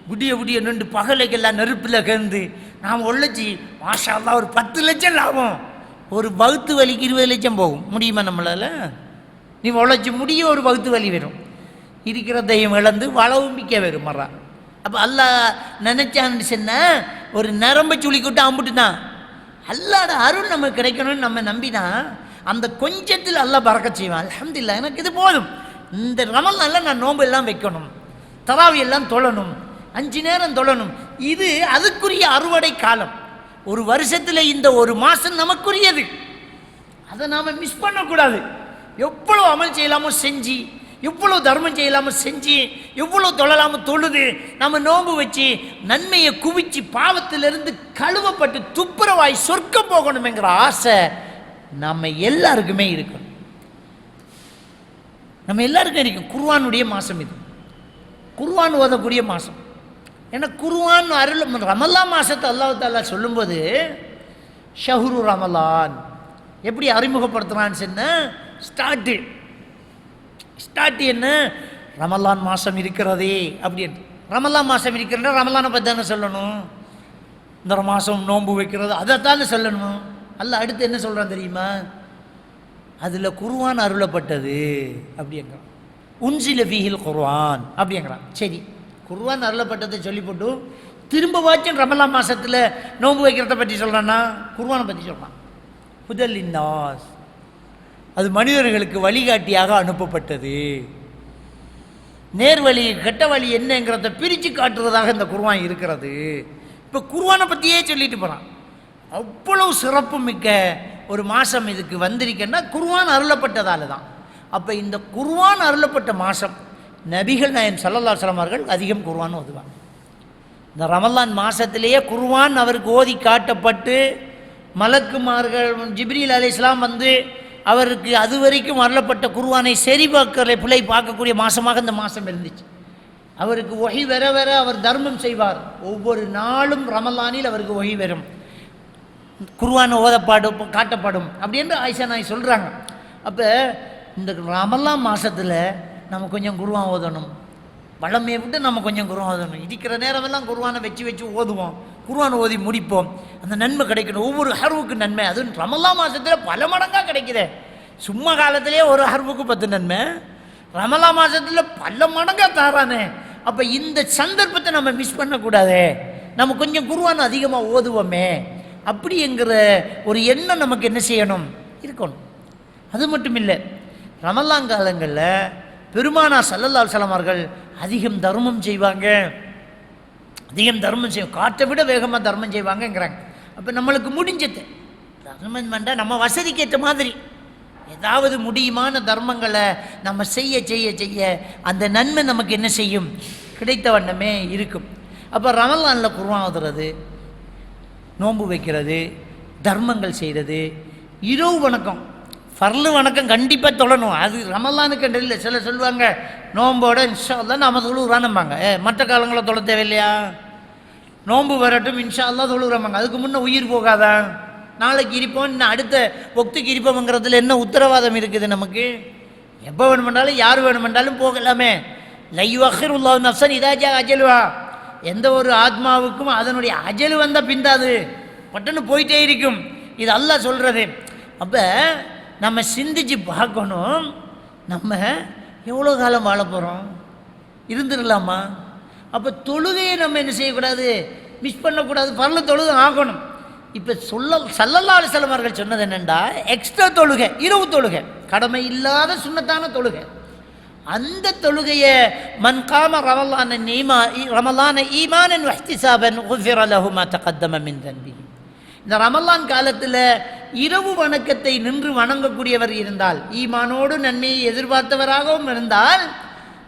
விடிய நின்று பகலைக்கெல்லாம் நெருப்பில் கந்து நாம் உழைச்சி மாஷா அல்லாஹ் ஒரு 10 லட்சம் லாபம், ஒரு வகுத்து வலிக்கு 20 லட்சம் போகும். முடியுமா நம்மளால்? நீ உழைச்சி முடிய ஒரு வகுத்து வலி வரும், இருக்கிறதையும் இழந்து வளவும் மிக்க வரும் மரா. அப்போ அல்லாஹ் நினைச்சான்னு சொன்னால் ஒரு நரம்பை சுழிக்கிட்டு அம்பிட்டு தான். அல்லாட அருள் நமக்கு கிடைக்கணும்னு நம்ம நம்பினா அந்த கொஞ்சத்தில் அல்லாஹ் பறக்கச் செய்வான். அல்ஹம்துலில்லாஹ், எனக்கு இது போதும், இந்த ரமலான்ல நான் நோன்பு எல்லாம் வைக்கணும், தராவி எல்லாம் தொழணும், 5 நேரம் தொழணும். இது அதுக்குரிய அறுவடை காலம். ஒரு வருஷத்தில் இந்த ஒரு மாதம் நமக்குரியது, அதை நாம் மிஸ் பண்ணக்கூடாது. எவ்வளோ அமல் செய்யலாமோ செஞ்சு, எவ்வளோ தர்மம் செய்யலாமோ செஞ்சு, எவ்வளோ தொழலாமோ தொழுது, நம்ம நோன்பு வச்சு நன்மையை குவிச்சு பாவத்திலிருந்து கழுவப்பட்டு துப்புரவாய் சொர்க்கம் போகணுமெங்கிற ஆசை நம்ம எல்லாருக்குமே இருக்கணும். நம்ம எல்லாருக்கும் இருக்கும். குர்ஆனுடைய மாதம் இது, குர்ஆன் ஓதக்கூடிய மாதம். ஏன்னா குர்ஆன் அருள் ரமலான் மாதத்தை அல்லாஹ் தஆலா சொல்லும்போது ஷஹ்ரு ரமலான் எப்படி அறிமுகப்படுத்துகிறான்னு சொன்னால் ஸ்டார்ட் என்ன? ரமலான் மாதம் இருக்கிறதே அப்படின்னு. ரமலான் மாதம் இருக்கிறதா ரமலானை பற்றி தானே சொல்லணும். இந்த மாதம் நோன்பு வைக்கிறது அதைத்தானே சொல்லணும். அல்லாஹ் அடுத்து என்ன சொல்கிறான் தெரியுமா? அதில் குர்ஆன் அருளப்பட்டது அப்படிங்கிறான். உன்சில ஃபீஹில் குர்ஆன் அப்படிங்கிறான். சரி, குர்ஆன் அருளப்பட்டதை சொல்லி போட்டு திரும்ப வாச்சும் ரமலான் மாதத்தில் நோன்பு வைக்கிறத பற்றி சொல்கிறான்னா குர்ஆனை பற்றி சொல்கிறான். ஹுதல் லின்னாஸ், அது மனிதர்களுக்கு வழிகாட்டியாக அனுப்பப்பட்டது. நேர்வழி கெட்ட வழி என்னங்கிறத பிரித்து காட்டுறதாக இந்த குர்ஆன் இருக்கிறது. இப்போ குர்ஆனை பற்றியே சொல்லிட்டு போகிறான். அவ்வளவு சிறப்பு மிக்க ஒரு மாதம் இதுக்கு வந்திருக்கேன்னா குர்ஆன் அருளப்பட்டதால் தான். அப்போ இந்த குர்ஆன் அருளப்பட்ட மாதம் நபிகள் நாயகம் ஸல்லல்லாஹு அலைஹி வஸல்லம் அவர்கள் அதிகம் குர்ஆன் ஓதுவாங்க. இந்த ரமலான் மாதத்திலேயே குர்ஆன் அவருக்கு ஓதி காட்டப்பட்டு மலக்குமார்கள் ஜிப்ரீல் அலைஹிஸ்ஸலாம் வந்து அவருக்கு அது வரைக்கும் அருளப்பட்ட குர்ஆனை சரி பார்க்கற பிள்ளை பார்க்கக்கூடிய மாதமாக இந்த மாதம் இருந்துச்சு. அவருக்கு வஹி வர வர அவர் தர்மம் செய்வார். ஒவ்வொரு நாளும் ரமலானில் அவருக்கு வஹி வரும், குர்ஆன் ஓதப்பாடும் காட்டப்படும் அப்படின்னு ஆயிஷா நாய் சொல்கிறாங்க. அப்போ இந்த ரமலான் மாதத்தில் நம்ம கொஞ்சம் குர்ஆன் ஓதணும், வளமையை விட்டு நம்ம கொஞ்சம் குர்ஆன் ஓதணும். இருக்கிற நேரமெல்லாம் குர்ஆனை வச்சு ஓதுவோம், குர்ஆன் ஓதி முடிப்போம். அந்த நன்மை கிடைக்கணும், ஒவ்வொரு ஹர்வுக்கு நன்மை. அதுவும் ரமலான் மாதத்தில் பல மடங்காக கிடைக்குது. சும்மா காலத்திலே ஒரு ஹர்வுக்கு 10 நன்மை, ரமலான் மாதத்தில் பல மடங்காக தாரானே. அப்போ இந்த சந்தர்ப்பத்தை நம்ம மிஸ் பண்ணக்கூடாது, நம்ம கொஞ்சம் குர்ஆன் அதிகமாக ஓதுவோமே அப்படிங்கிற ஒரு எண்ணம் நமக்கு என்ன செய்யணும்? இருக்கணும். அது மட்டும் இல்லை, ரமலான் காலங்களில் பெருமானார் ஸல்லல்லாஹு அலைஹி வஸல்லம் அவர்கள் அதிகம் தர்மம் செய்வாங்க, அதிகம் தர்மம் செய்வாங்க, காற்றை விட வேகமாக தர்மம் செய்வாங்கங்கிறாங்க. அப்போ நம்மளுக்கு முடிஞ்சது தர்மம் வேண்டாம், நம்ம வசதிக்கு ஏற்ற மாதிரி ஏதாவது முடியுமான தர்மங்களை நம்ம செய்ய செய்ய செய்ய அந்த நன்மை நமக்கு என்ன செய்யும்? கிடைத்த வண்ணமே இருக்கும். அப்போ ரமலானில் குர்ஆன் ஓதுறது, நோன்பு வைக்கிறது, தர்மங்கள் செய்கிறது, இரவு வணக்கம், ஃபர்லு வணக்கம் கண்டிப்பாக தொழணும். அது ரமலானுக்கு இல்லை. சில சொல்லுவாங்க நோம்போட இன்ஷா அல்லாஹ் நாம தொழுகிறான்னும்பாங்க. மற்ற காலங்களில் தொழ தேவையில்லையா? நோன்பு வரட்டும் இன்ஷா அல்லாஹ் தொழுகிறாங்க. அதுக்கு முன்னே உயிர் போகாதா? நாளைக்கு இருப்போம், இன்னும் அடுத்த ஒக்துக்கு இருப்போம்ங்கிறதுல என்ன உத்தரவாதம் இருக்குது நமக்கு? எப்போ வேணுமென்றாலும் யார் வேணுமென்றாலும் போகலாமே. லையுஅஹிருல்லாஹு நஃப்ஸன் இதா ஜா அஜலுஹா, எந்த ஒரு ஆத்மாவுக்கும் அதனுடைய அஜல் வந்தால் பிந்தாது, பட்டுன்னு போயிட்டே இருக்கும். இது அல்லாஹ் சொல்கிறது. அப்போ நம்ம சிந்திச்சு பார்க்கணும், நம்ம எவ்வளோ காலம் வாழ போகிறோம், இருந்துடலாமா? அப்போ தொழுகையை நம்ம என்ன செய்யக்கூடாது, மிஸ் பண்ணக்கூடாது, பரல தொழுகை ஆகணும். இப்போ ஸல்லல்லாஹு அலைஹி வஸல்லம் அவர்கள் சொன்னது என்னென்னா, எக்ஸ்ட்ரா தொழுகை, இரவு தொழுகை, கடமை இல்லாத சுன்னத்தான தொழுகை. அந்த தொழுகையை மன் காம ரமலான ஈமானன் வஹ்திசாபன் குஃபிர லஹு மா தகத்தம மின் தன்பிஹி. இந்த ரமலான் காலத்தில் இரவு வணக்கத்தை நின்று வணங்கக்கூடியவர் இருந்தால், ஈமானோடு நன்மையை எதிர்பார்த்தவராகவும் இருந்தால்,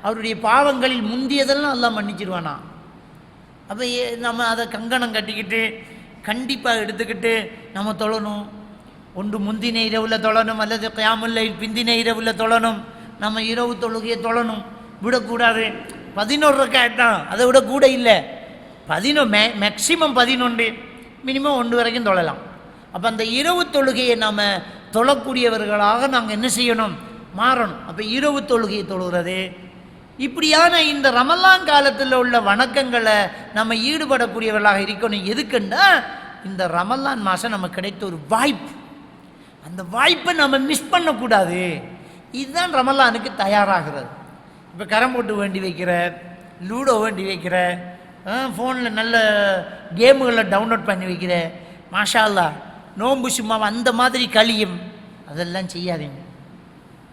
அவருடைய பாவங்களில் முந்தியதெல்லாம் அல்லாஹ் மன்னிச்சிருவானா. அப்போ நம்ம அதை கங்கணம் கட்டிக்கிட்டு கண்டிப்பாக எடுத்துக்கிட்டு நம்ம தொழணும். ஒன்று முந்தின இரவில் தொழணும், அல்லது கியாமுல் லைல் பிந்தின இரவில் தொழணும். நம்ம இரவு தொழுகையை தொழணும், விடக்கூடாது. 11 ரக்காத் தான், அதை விட கூட இல்லை. 11 மேக்சிமம் 11, மினிமம் 1 வரைக்கும் தொழலாம். அப்போ அந்த இரவு தொழுகையை நாம் தொழக்கூடியவர்களாக நாங்கள் என்ன செய்யணும், மாறணும். அப்போ இரவு தொழுகையை தொழுகிறது, இப்படியான இந்த ரமலான் காலத்தில் உள்ள வணக்கங்களை நம்ம ஈடுபடக்கூடியவர்களாக இருக்கணும். எதுக்குன்னா, இந்த ரமலான் மாதம் நமக்கு கிடைத்த ஒரு வாய்ப்பு, அந்த வாய்ப்பை நம்ம மிஸ் பண்ணக்கூடாது. இதுதான் ரமலானுக்கு தயாராகிறது. இப்போ கரம் போட்டு வேண்டி வைக்கிற, லூடோ வேண்டி வைக்கிற, ஃபோனில் நல்ல கேமுகளை டவுன்லோட் பண்ணி வைக்கிற, மாஷா அல்லாஹ் நோன்பு சும்மா அந்த மாதிரி கழியும், அதெல்லாம் செய்யாதீங்க.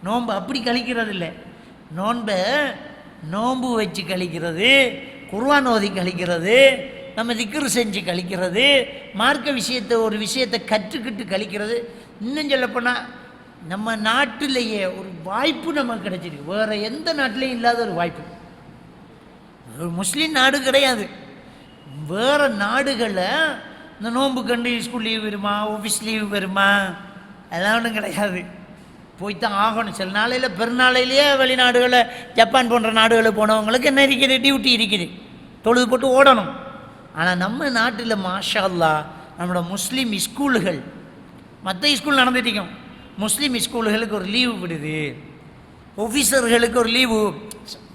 நோன்பு அப்படி கழிக்கிறது இல்லை. நோன்பு வச்சு கழிக்கிறது, குர்ஆன் ஓதி கழிக்கிறது, நம்ம திக்ரு செஞ்சு கழிக்கிறது, மார்க்க ஒரு விஷயத்தை கற்றுக்கிட்டு கழிக்கிறது. இன்னும் சொல்லப்போனால் நம்ம நாட்டிலேயே ஒரு வாய்ப்பு நமக்கு கிடைச்சிருக்கு, வேறு எந்த நாட்டிலையும் இல்லாத ஒரு வாய்ப்பு. ஒரு முஸ்லீம் நாடு கிடையாது, வேறு நாடுகளில் இந்த நோன்பு கண்டு ஸ்கூல் லீவ் வருமா, ஆஃபீஸ் லீவ் வருமா, அதெல்லாம் ஒன்றும் கிடையாது. போய்த்தான் ஆகணும். சில நாளையில் பெருநாளையிலேயே வெளிநாடுகளில் ஜப்பான் போன்ற நாடுகளில் போனவங்களுக்கு என்ன இருக்குது, டியூட்டி இருக்குது, தொழுது போட்டு ஓடணும். ஆனால் நம்ம நாட்டில் மாஷா அல்லாஹ் நம்மளோட முஸ்லீம் ஸ்கூலுகள், மற்ற ஸ்கூல் நடந்துட்டிக்கும், முஸ்லீம் ஸ்கூலுகளுக்கு ஒரு லீவு விடுது, ஆஃபீஸர்களுக்கு ஒரு லீவு.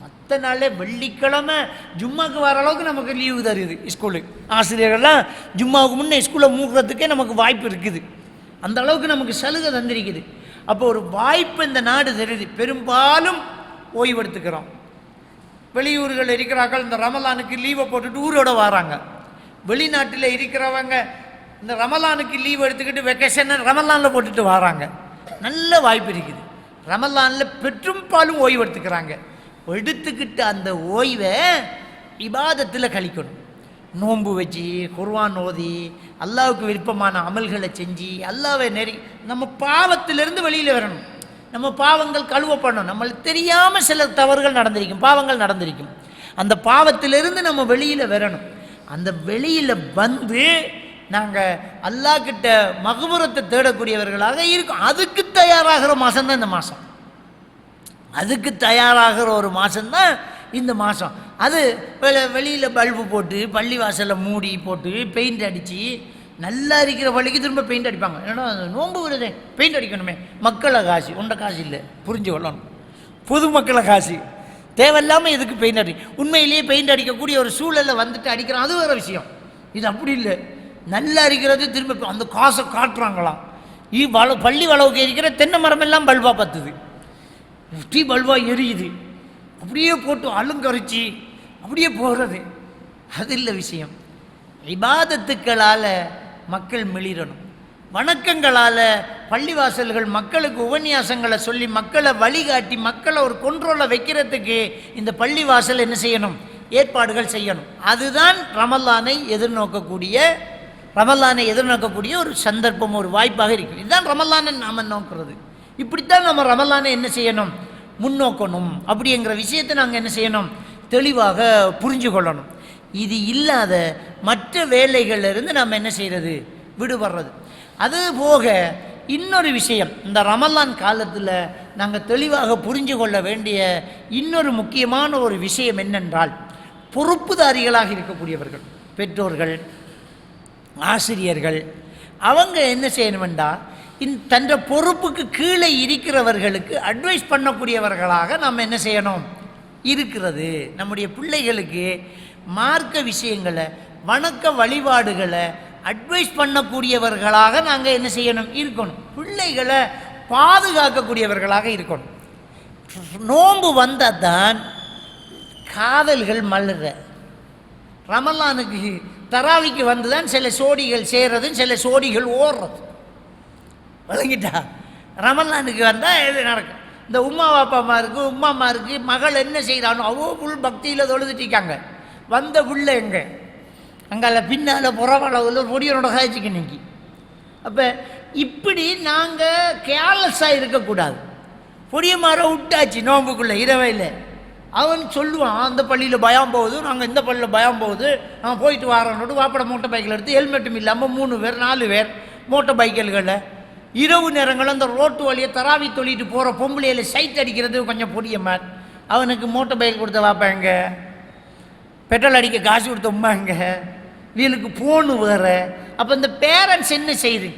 மற்ற நாளில் வெள்ளிக்கிழமை ஜும்மாவுக்கு வர அளவுக்கு நமக்கு லீவு தருது ஸ்கூலு. ஆசிரியர்கள்லாம் ஜும்மாவுக்கு முன்னே ஸ்கூலை மூடுறதுக்கே நமக்கு வாய்ப்பு இருக்குது, அந்த அளவுக்கு நமக்கு சலுகை தந்திருக்குது. அப்போ ஒரு வாய்ப்பு இந்த நாடு தருது. பெரும்பாலும் ஓய்வெடுத்துக்கிறோம். வெளியூர்கள் இருக்கிறார்கள், இந்த ரமலானுக்கு லீவை போட்டுட்டு ஊரோட வராங்க. வெளிநாட்டில் இருக்கிறவங்க இந்த ரமலானுக்கு லீவ் எடுத்துக்கிட்டு வெக்கேஷன் ரமலானில் போட்டுட்டு வராங்க. நல்ல வாய்ப்பு இருக்குது. ரமலானில் பெரும்பாலும் ஓய்வு எடுத்துக்கிறாங்க. எடுத்துக்கிட்டு அந்த ஓய்வை இபாதத்தில் கழிக்கணும். நோன்பு வச்சு, குர்ஆன் ஓதி, அல்லாஹ்வுக்கு விருப்பமான அமல்களை செஞ்சு, அல்லாஹ்வை நம்ம பாவத்திலிருந்து வெளியில் வரணும். நம்ம பாவங்கள் கழுவப்படணும். நம்மளுக்கு தெரியாமல் சில தவறுகள் நடந்திருக்கும், பாவங்கள் நடந்திருக்கும். அந்த பாவத்திலிருந்து நம்ம வெளியில் வரணும். அந்த வெளியில் வந்து நாங்கள் அல்லாஹ்கிட்ட மக்ஃபிரத்தை தேடக்கூடியவர்களாக இருக்கும். அதுக்கு தயாராகிற மாதம்தான் இந்த மாதம். அதுக்கு தயாராகிற ஒரு மாதம்தான் இந்த மாதம். அது வெளியில் பல்பு போட்டு, பள்ளி வாசலில் மூடி போட்டு, பெயிண்ட் அடித்து, நல்லா இருக்கிற பள்ளிக்கு திரும்ப பெயிண்ட் அடிப்பாங்க. ஏன்னா நோன்பு வருதே, பெயிண்ட் அடிக்கணுமே. மக்களை காசு, உண்ட காசு இல்லை, புரிஞ்சு கொள்ளணும். பொதுமக்களை காசு தேவையில்லாமல் எதுக்கு பெயிண்ட் அடி. உண்மையிலேயே பெயிண்ட் அடிக்கக்கூடிய ஒரு சூழலில் வந்துட்டு அடிக்கிறோம், அது வேறு விஷயம். இது அப்படி இல்லை. நல்லா இருக்கிறது திரும்ப அந்த காசை காட்டுறாங்களாம். பள்ளி வளவுக்கு இருக்கிற தென்னை மரம் எல்லாம் பல்பாக பத்துது, டீ பல்பாக எரியுது, அப்படியே போட்டு அலங்கரிச்சு அப்படியே போகிறது. அது இல்லை விஷயம். இபாதத்துக்களால் மக்கள் மிளிரணும். வணக்கங்களால் பள்ளிவாசல்கள் மக்களுக்கு உபன்யாசங்களை சொல்லி மக்களை வழிகாட்டி மக்களை ஒரு கொண்ட்ரோலில் வைக்கிறதுக்கு இந்த பள்ளிவாசல் என்ன செய்யணும், ஏற்பாடுகள் செய்யணும். அதுதான் ரமலானை எதிர்நோக்கக்கூடிய ஒரு சந்தர்ப்பம், ஒரு வாய்ப்பாக இருக்குது. இதுதான் ரமலானை நாம் நோக்கிறது. இப்படித்தான் நம்ம ரமலானை என்ன செய்யணும், முன்னோக்கணும். அப்படிங்கிற விஷயத்தை நாங்கள் என்ன செய்யணும், தெளிவாக புரிஞ்சு கொள்ளணும். இது இல்லாத மற்ற வேலைகளிலிருந்து நம்ம என்ன செய்கிறது, விடுபடுறது. அது போக இன்னொரு விஷயம், இந்த ரமலான் காலத்தில் நாங்கள் தெளிவாக புரிஞ்சு கொள்ள வேண்டிய இன்னொரு முக்கியமான ஒரு விஷயம் என்னென்றால், பொறுப்புதாரிகளாக இருக்கக்கூடியவர்கள், பெற்றோர்கள், ஆசிரியர்கள், அவங்க என்ன செய்யணுமெண்டா தன்ற பொறுப்புக்கு கீழே இருக்கிறவர்களுக்கு அட்வைஸ் பண்ணக்கூடியவர்களாக நம்ம என்ன செய்யணும், இருக்கிறது. நம்முடைய பிள்ளைகளுக்கு மார்க்க விஷயங்களை, வணக்க வழிபாடுகளை அட்வைஸ் பண்ணக்கூடியவர்களாக நாங்கள் என்ன செய்யணும், இருக்கணும். பிள்ளைகளை பாதுகாக்கக்கூடியவர்களாக இருக்கணும். நோன்பு வந்தால் தான் காதல்கள் மலர. ரமலானுக்கு தராவிக்கு வந்து தான் சில சோடிகள் சேர்றதும் சில சோடிகள் ஓடுறது. விளங்கிட்டா? ரமலானுக்கு வந்தால் எது நடக்கும்? இந்த உம்மா உம்மாமாருக்கு மகள் என்ன செய்கிறானோ அவ்வளோ புல் பக்தியில் தொழுதுட்டிருக்காங்க. வந்த புள்ள எங்கே அங்கால பின்னால் புறவளவில் பொடியனோட காய்ச்சிக்கு நிற்கி. அப்போ இப்படி நாங்கள் கேர்லெஸ்ஸாக இருக்கக்கூடாது. பொடியமாரை விட்டாச்சு நோம்புக்குள்ளே இரவையில். அவன் சொல்லுவான், அந்த பள்ளியில் பயம் போகுது, நாங்கள் இந்த பள்ளியில் பயம் போகுது, நாங்கள் போயிட்டு வரோன்னோடு வாப்பட மோட்டர் பைக்கில் எடுத்து ஹெல்மெட்டும் இல்லாமல் 3 பேர் 4 பேர் மோட்டர் பைக்கில்களில் இரவு நேரங்களில் அந்த ரோட்டு வழியை தராவி தொழிட்டு போகிற பொம்பளையில் சைட் அடிக்கிறது கொஞ்சம் பொடியம்மார். அவனுக்கு மோட்டர் பைக் கொடுத்த வாப்பாங்க, பெட்ரோல் அடிக்க காசு கொடுத்த உமாங்க, வீலுக்கு போனு வேறு. அப்போ இந்த பேரண்ட்ஸ் என்ன செய்யுது?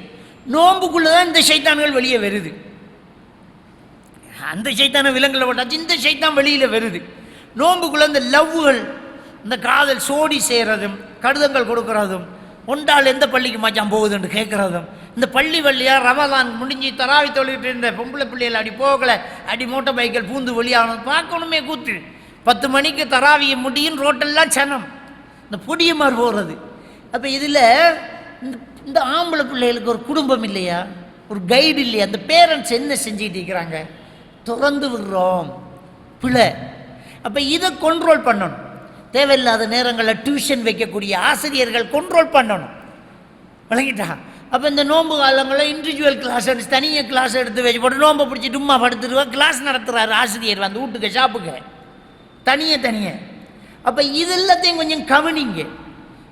நோம்புக்குள்ளே தான் இந்த சைத்தான்கள் வெளியே வருது. அந்த சைத்தான விலங்குல போட்டாச்சு, இந்த சைத்தான் வெளியில் வருது. நோம்புக்குள்ளே இந்த லவ்வுகள், இந்த காதல் சோடி செய்கிறதும் கடிதங்கள் கொடுக்குறதும், ஒன்றால் எந்த பள்ளிக்கு மாச்சான் போகுதுன்னு கேட்குறதும், இந்த பள்ளி வழியாக ரமலான் முடிஞ்சு தராவி தொழிட்டு இருந்த பொம்பளை பிள்ளைகள் அடி போகலை, அடி மோட்டர் பைக்கில் பூந்து வெளியாகணும் பார்க்கணுமே கூத்து. 10 மணிக்கு தராவியை முடியும், ரோட்டெல்லாம் சனம், இந்த பொடியமார் போகிறது. அப்போ இதில் இந்த ஆம்பளை பிள்ளைகளுக்கு ஒரு குடும்பம் இல்லையா, ஒரு கைடு இல்லையா? அந்த பேரண்ட்ஸ் என்ன செஞ்சுக்கிட்டு இருக்கிறாங்க? திறந்து விடுறோம் பிள்ளை. அப்போ இதை கண்ட்ரோல் பண்ணணும். தேவையில்லாத நேரங்களில் டியூஷன் வைக்கக்கூடிய ஆசிரியர்கள் கண்ட்ரோல் பண்ணணும். விளங்கிட்டா? அப்போ இந்த நோன்பு காலங்களில் இண்டிவிஜுவல் கிளாஸ் எடுத்து தனியாக கிளாஸ் எடுத்து வச்சு போட்டு நோம்பை பிடிச்சி டும்மா படுத்துருவா கிளாஸ் நடத்துகிறாரு ஆசிரியர் வந்து வீட்டுக்கு ஷாப்புக்கு தனியே. அப்போ இது எல்லாத்தையும் கொஞ்சம் கவனிங்க.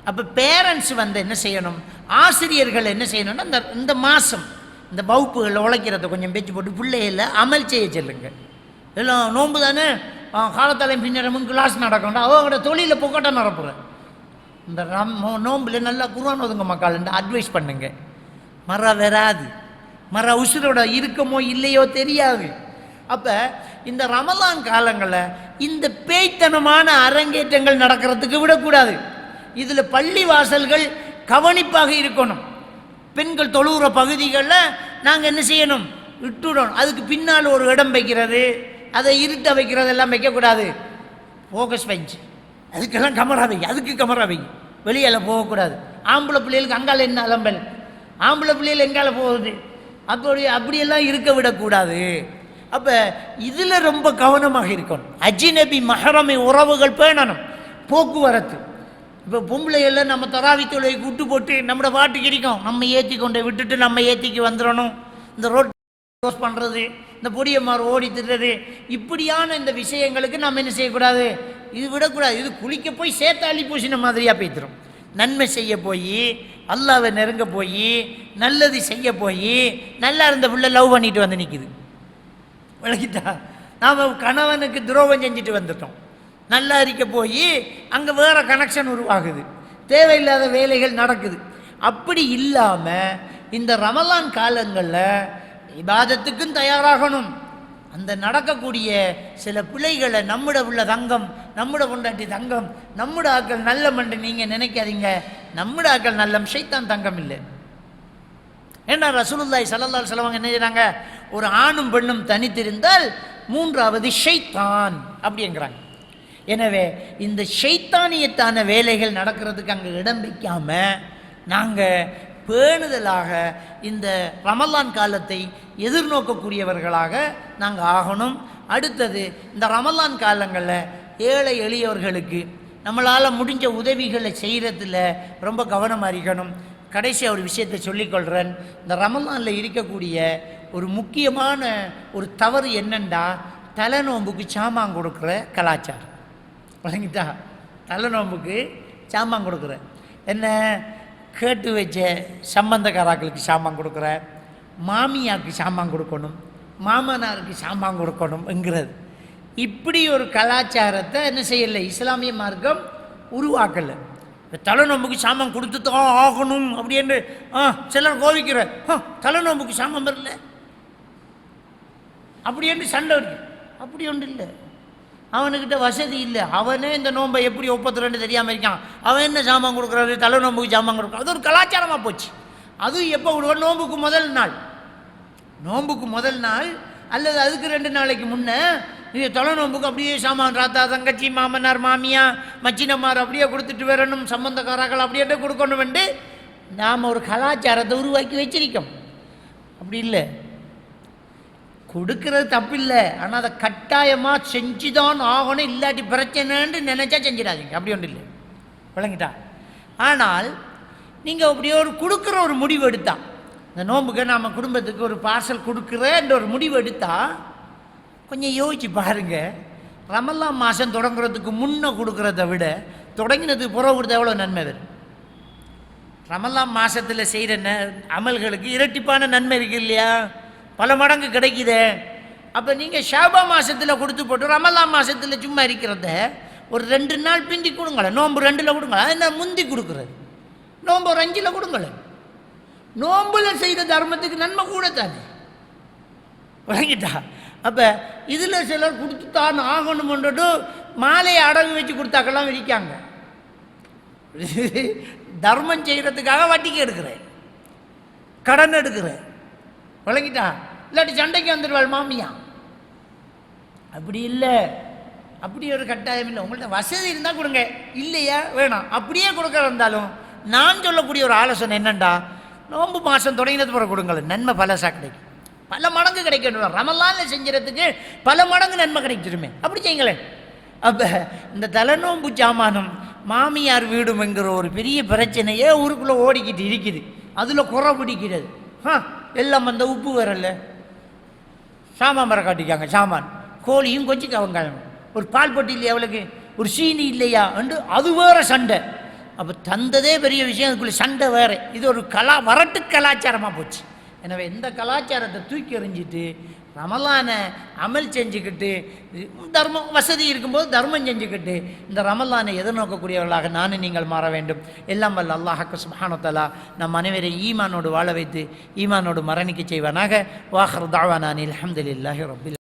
அப்போ பேரண்ட்ஸ் வந்து என்ன செய்யணும், ஆசிரியர்கள் என்ன செய்யணும்னா இந்த மாதம் இந்த வகுப்புகளில் உழைக்கிறத கொஞ்சம் பேச்சு போட்டு பிள்ளைகளை அமல் செய்ய சொல்லுங்க. எல்லாம் நோன்பு தானே, காலத்தாலையும் பின்னரமும் கிளாஸ் நடக்கணும், அவங்களோட தொழிலில் பொக்கட்டை நடப்புற. இந்த நோம்பில் நல்லா குர்ஆன் ஓதுங்க மக்கள் அட்வைஸ் பண்ணுங்க. வராது, உசுரோட இருக்கமோ இல்லையோ தெரியாது. அப்போ இந்த ரமலான் காலங்களில் இந்த பேய்த்தனமான அரங்கேற்றங்கள் நடக்கிறதுக்கு விடக்கூடாது. இதில் பள்ளி வாசல்கள் கவனிப்பாக இருக்கணும். பெண்கள் தொழுகிற பகுதிகளில் நாங்கள் என்ன செய்யணும், விட்டுடணும். அதுக்கு பின்னால் ஒரு இடம் வைக்கிறது, அதை இருட்ட வைக்கிறது எல்லாம் வைக்கக்கூடாது. ஃபோக்கஸ் பெஞ்ச் அதுக்கெல்லாம் கமரா வை, அதுக்கு கமரா வை, வெளியில் போகக்கூடாது. ஆம்பளை பிள்ளைகளுக்கு அங்கால என்ன அலம்பல், ஆம்பளை பிள்ளைகள் எங்கால போகுது, அப்படியெல்லாம் இருக்க விடக்கூடாது. அப்போ இதில் ரொம்ப கவனமாக இருக்கணும். அஜினபி மஹரமை உறவுகள் பேணணும். போக்குவரத்து இப்போ பொம்பளையெல்லாம் நம்ம தராவி தொழிலை விட்டு போட்டு நம்மளோட பாட்டுக்கு இருக்கோம், நம்ம ஏற்றி கொண்டு விட்டுட்டு நம்ம ஏற்றிக்கு வந்துடணும். இந்த ரோட் க்ளோஸ் பண்ணுறது, இந்த பொடியம்மார் ஓடி திடுறது, இப்படியான இந்த விஷயங்களுக்கு நம்ம என்ன செய்யக்கூடாது, இது விடக்கூடாது. இது குளிக்க போய் சேத்தாளி பூசின மாதிரியாக போய்த்திரும். நன்மை செய்ய போய், அல்லாவை நெருங்க போய், நல்லது செய்ய போய், நல்லா இருந்த பிள்ளை லவ் பண்ணிட்டு வந்து நிற்கிது. விளக்கிட்டா? நாம் கணவனுக்கு துரோகம் செஞ்சுட்டு வந்துட்டோம். நல்லா இருக்க போய் அங்கே வேறு கனெக்ஷன் உருவாகுது, தேவையில்லாத வேலைகள் நடக்குது. அப்படி இல்லாமல் இந்த ரமலான் காலங்களில் இபாதத்துக்கும் தயாராகணும். அந்த நடக்கக்கூடிய சில பிள்ளைகளை நம்முட உள்ள தங்கம், நம்முட கொண்டாட்டி தங்கம், நம்முட ஆக்கள் நல்ல மண்டு நீங்கள் நினைக்காதீங்க. நம்முட ஆக்கள் நல்லம், ஷைத்தான் தங்கம் இல்லை. ஏன்னா ரசூலுல்லாஹி ஸல்லல்லாஹு அலைஹி வஸல்லம் என்ன செய்றாங்க, ஒரு ஆணும் பெண்ணும் தனித்திருந்தால் 3வது ஷைத்தான் அப்படிங்கிறாங்க. எனவே இந்த ஷைத்தானியத்தான வேலைகள் நடக்கிறதுக்கு அங்கே இடம் வைக்காம நாங்கள் பேணுதலாக இந்த ரமலான் காலத்தை எதிர்நோக்கக்கூடியவர்களாக நாங்கள் ஆகணும். அடுத்தது இந்த ரமலான் காலங்களில் ஏழை எளியவர்களுக்கு நம்மளால் முடிஞ்ச உதவிகளை செய்கிறதுல ரொம்ப கவனமாக இருக்கணும். கடைசியாக ஒரு விஷயத்தை சொல்லிக்கொள்கிறேன். இந்த ரமலானில் இருக்கக்கூடிய ஒரு முக்கியமான ஒரு தவறு என்னென்னா, தலைநோம்புக்கு சாமான் கொடுக்குற கலாச்சாரம். வழங்கிட்டா? தலைநோம்புக்கு சாமான் கொடுக்குற என்ன, கேட்டு வச்ச சம்பந்தக்காராக்களுக்கு சாமான் கொடுக்குற, மாமியாருக்கு சாமான் கொடுக்கணும், மாமனாருக்கு சாமான் கொடுக்கணும்ங்கிறது, இப்படி ஒரு கலாச்சாரத்தை என்ன செய்யலை இஸ்லாமிய மார்க்கம் உருவாக்கலை. தலைநோம்புக்கு சாமான் கொடுத்து தான் ஆகணும் அப்படின்னு சிலர் கோவிக்கிற, தலைநோம்புக்கு சாமான் வரல அப்படி என்று சண்டை இருக்கு. அப்படி ஒன்று இல்லை. அவனுக்கிட்ட வசதி இல்லை, அவனே இந்த நோன்பை எப்படி ஒப்பத்துறன்னு தெரியாமல் இருக்கான். அவன் என்ன சாமான் கொடுக்குறாரு, தலை நோம்புக்கு சாமான் கொடுக்குறாரு. அது ஒரு கலாச்சாரமாக போச்சு. அதுவும் எப்போ விடுவோம், நோம்புக்கு முதல் நாள். நோம்புக்கு முதல் நாள் அல்லது அதுக்கு 2 நாளைக்கு முன்னே இது தலை நோம்புக்கு அப்படியே சாமான் ராத்தா தங்கச்சி மாமனார் மாமியா மச்சினமார் அப்படியே கொடுத்துட்டு வரணும், சம்பந்தக்காரர்கள் அப்படியே கொடுக்கணும் என்று நாம் ஒரு கலாச்சாரத்தை உருவாக்கி வச்சிருக்கோம். அப்படி இல்லை, கொடுக்கறது தப்பில்லை, ஆனால் அதை கட்டாயமாக செஞ்சுதான் ஆகணும், இல்லாட்டி பிரச்சனைன்னு நினச்சா செஞ்சிடாதீங்க. அப்படி ஒன்றும் இல்லை, விளங்கிட்டா? ஆனால் நீங்கள் அப்படியே ஒரு கொடுக்குற ஒரு முடிவு எடுத்தா, இந்த நோம்புக்கு நாம் குடும்பத்துக்கு ஒரு பார்சல் கொடுக்குறேன்ற ஒரு முடிவு எடுத்தா கொஞ்சம் யோசிச்சு பாருங்கள். ரமலான் மாதம் தொடங்குறதுக்கு முன்னே கொடுக்குறத விட தொடங்கினதுக்கு புறவு கொடுத்தா எவ்வளோ நன்மை வரும். ரமலான் மாதத்தில் செய்கிற அமல்களுக்கு இரட்டிப்பான நன்மை இருக்குது இல்லையா, பல மடங்கு கிடைக்குது. அப்போ நீங்கள் ஷாபா மாதத்தில் கொடுத்து போட்டு ரமலான் மாதத்தில் சும்மா இருக்கிறத ஒரு 2 நாள் பிந்தி கொடுங்களேன். நோம்பு 2ல் கொடுங்களேன், அது என்ன முந்தி கொடுக்குறது. நோம்பு ஒரு 5ல் கொடுங்களேன். நோம்பில் செய்த தர்மத்துக்கு நன்மை கூட தானே, விளங்கிட்டா? அப்போ இதில் சிலர் கொடுத்துத்தான் ஆகணும்ன்றது மாலையை அடகு வச்சு கொடுத்தாக்கெல்லாம் இருக்காங்க. தர்மம் செய்கிறதுக்காக வட்டிக்கு எடுக்கிறேன், கடன் எடுக்கிறேன், விளங்கிட்டா? இல்லாட்டி சண்டைக்கு வந்துடுவாள் மாமியா. அப்படி இல்லை, அப்படி ஒரு கட்டாயம் இல்லை. உங்கள்கிட்ட வசதி இருந்தால் கொடுங்க, இல்லையா வேணாம். அப்படியே கொடுக்க இருந்தாலும் நான் சொல்லக்கூடிய ஒரு ஆலோசனை என்னண்டா, நோன்பு மாதம் தொடங்கினது பிறகு கொடுங்களேன், நன்மை பலசாக கிடைக்கும், பல மடங்கு கிடைக்கணும். ரமலானில் செஞ்சுறதுக்கு பல மடங்கு நன்மை கிடைச்சிருமே, அப்படி செய்யுங்களேன். அப்போ இந்த தலைநோம்பு சாமானம் மாமியார் வீடுங்கிற ஒரு பெரிய பிரச்சனையே ஊருக்குள்ளே ஓடிக்கிட்டு இருக்குது. அதில் குறை பிடிக்கிறது. எல்லாம் அந்த உப்பு வரல, சாமான் வர காட்டிக்காங்க, சாமான் கோழியும் கொஞ்சம் வெங்காயம், ஒரு பால் பொட்டி இல்லையா அவளுக்கு, ஒரு சீனி இல்லையா அண்டு அது வேறு சண்டை. அப்போ தந்ததே பெரிய விஷயம், அதுக்குள்ளே சண்டை வேறு. இது ஒரு வரட்டு கலாச்சாரமாக போச்சு. எனவே இந்த கலாச்சாரத்தை தூக்கி எறிஞ்சிட்டு ரமலானை அமல் செஞ்சுக்கிட்டு, தர்மம் வசதி இருக்கும்போது தர்மம் செஞ்சுக்கிட்டு இந்த ரமலானை எதிர்நோக்கக்கூடியவர்களாக நானும் நீங்கள் மாற வேண்டும். எல்லாம் வல்ல அல்லாஹ் சுப்ஹானஹு வ தஆலா நம் அனைவரையும் ஈமானோடு வாழ வைத்து ஈமானோடு மரணிக்க செய்வானாக. வாஹிர் தஅவானா அல்ஹம்துலில்லாஹி ரப்பில்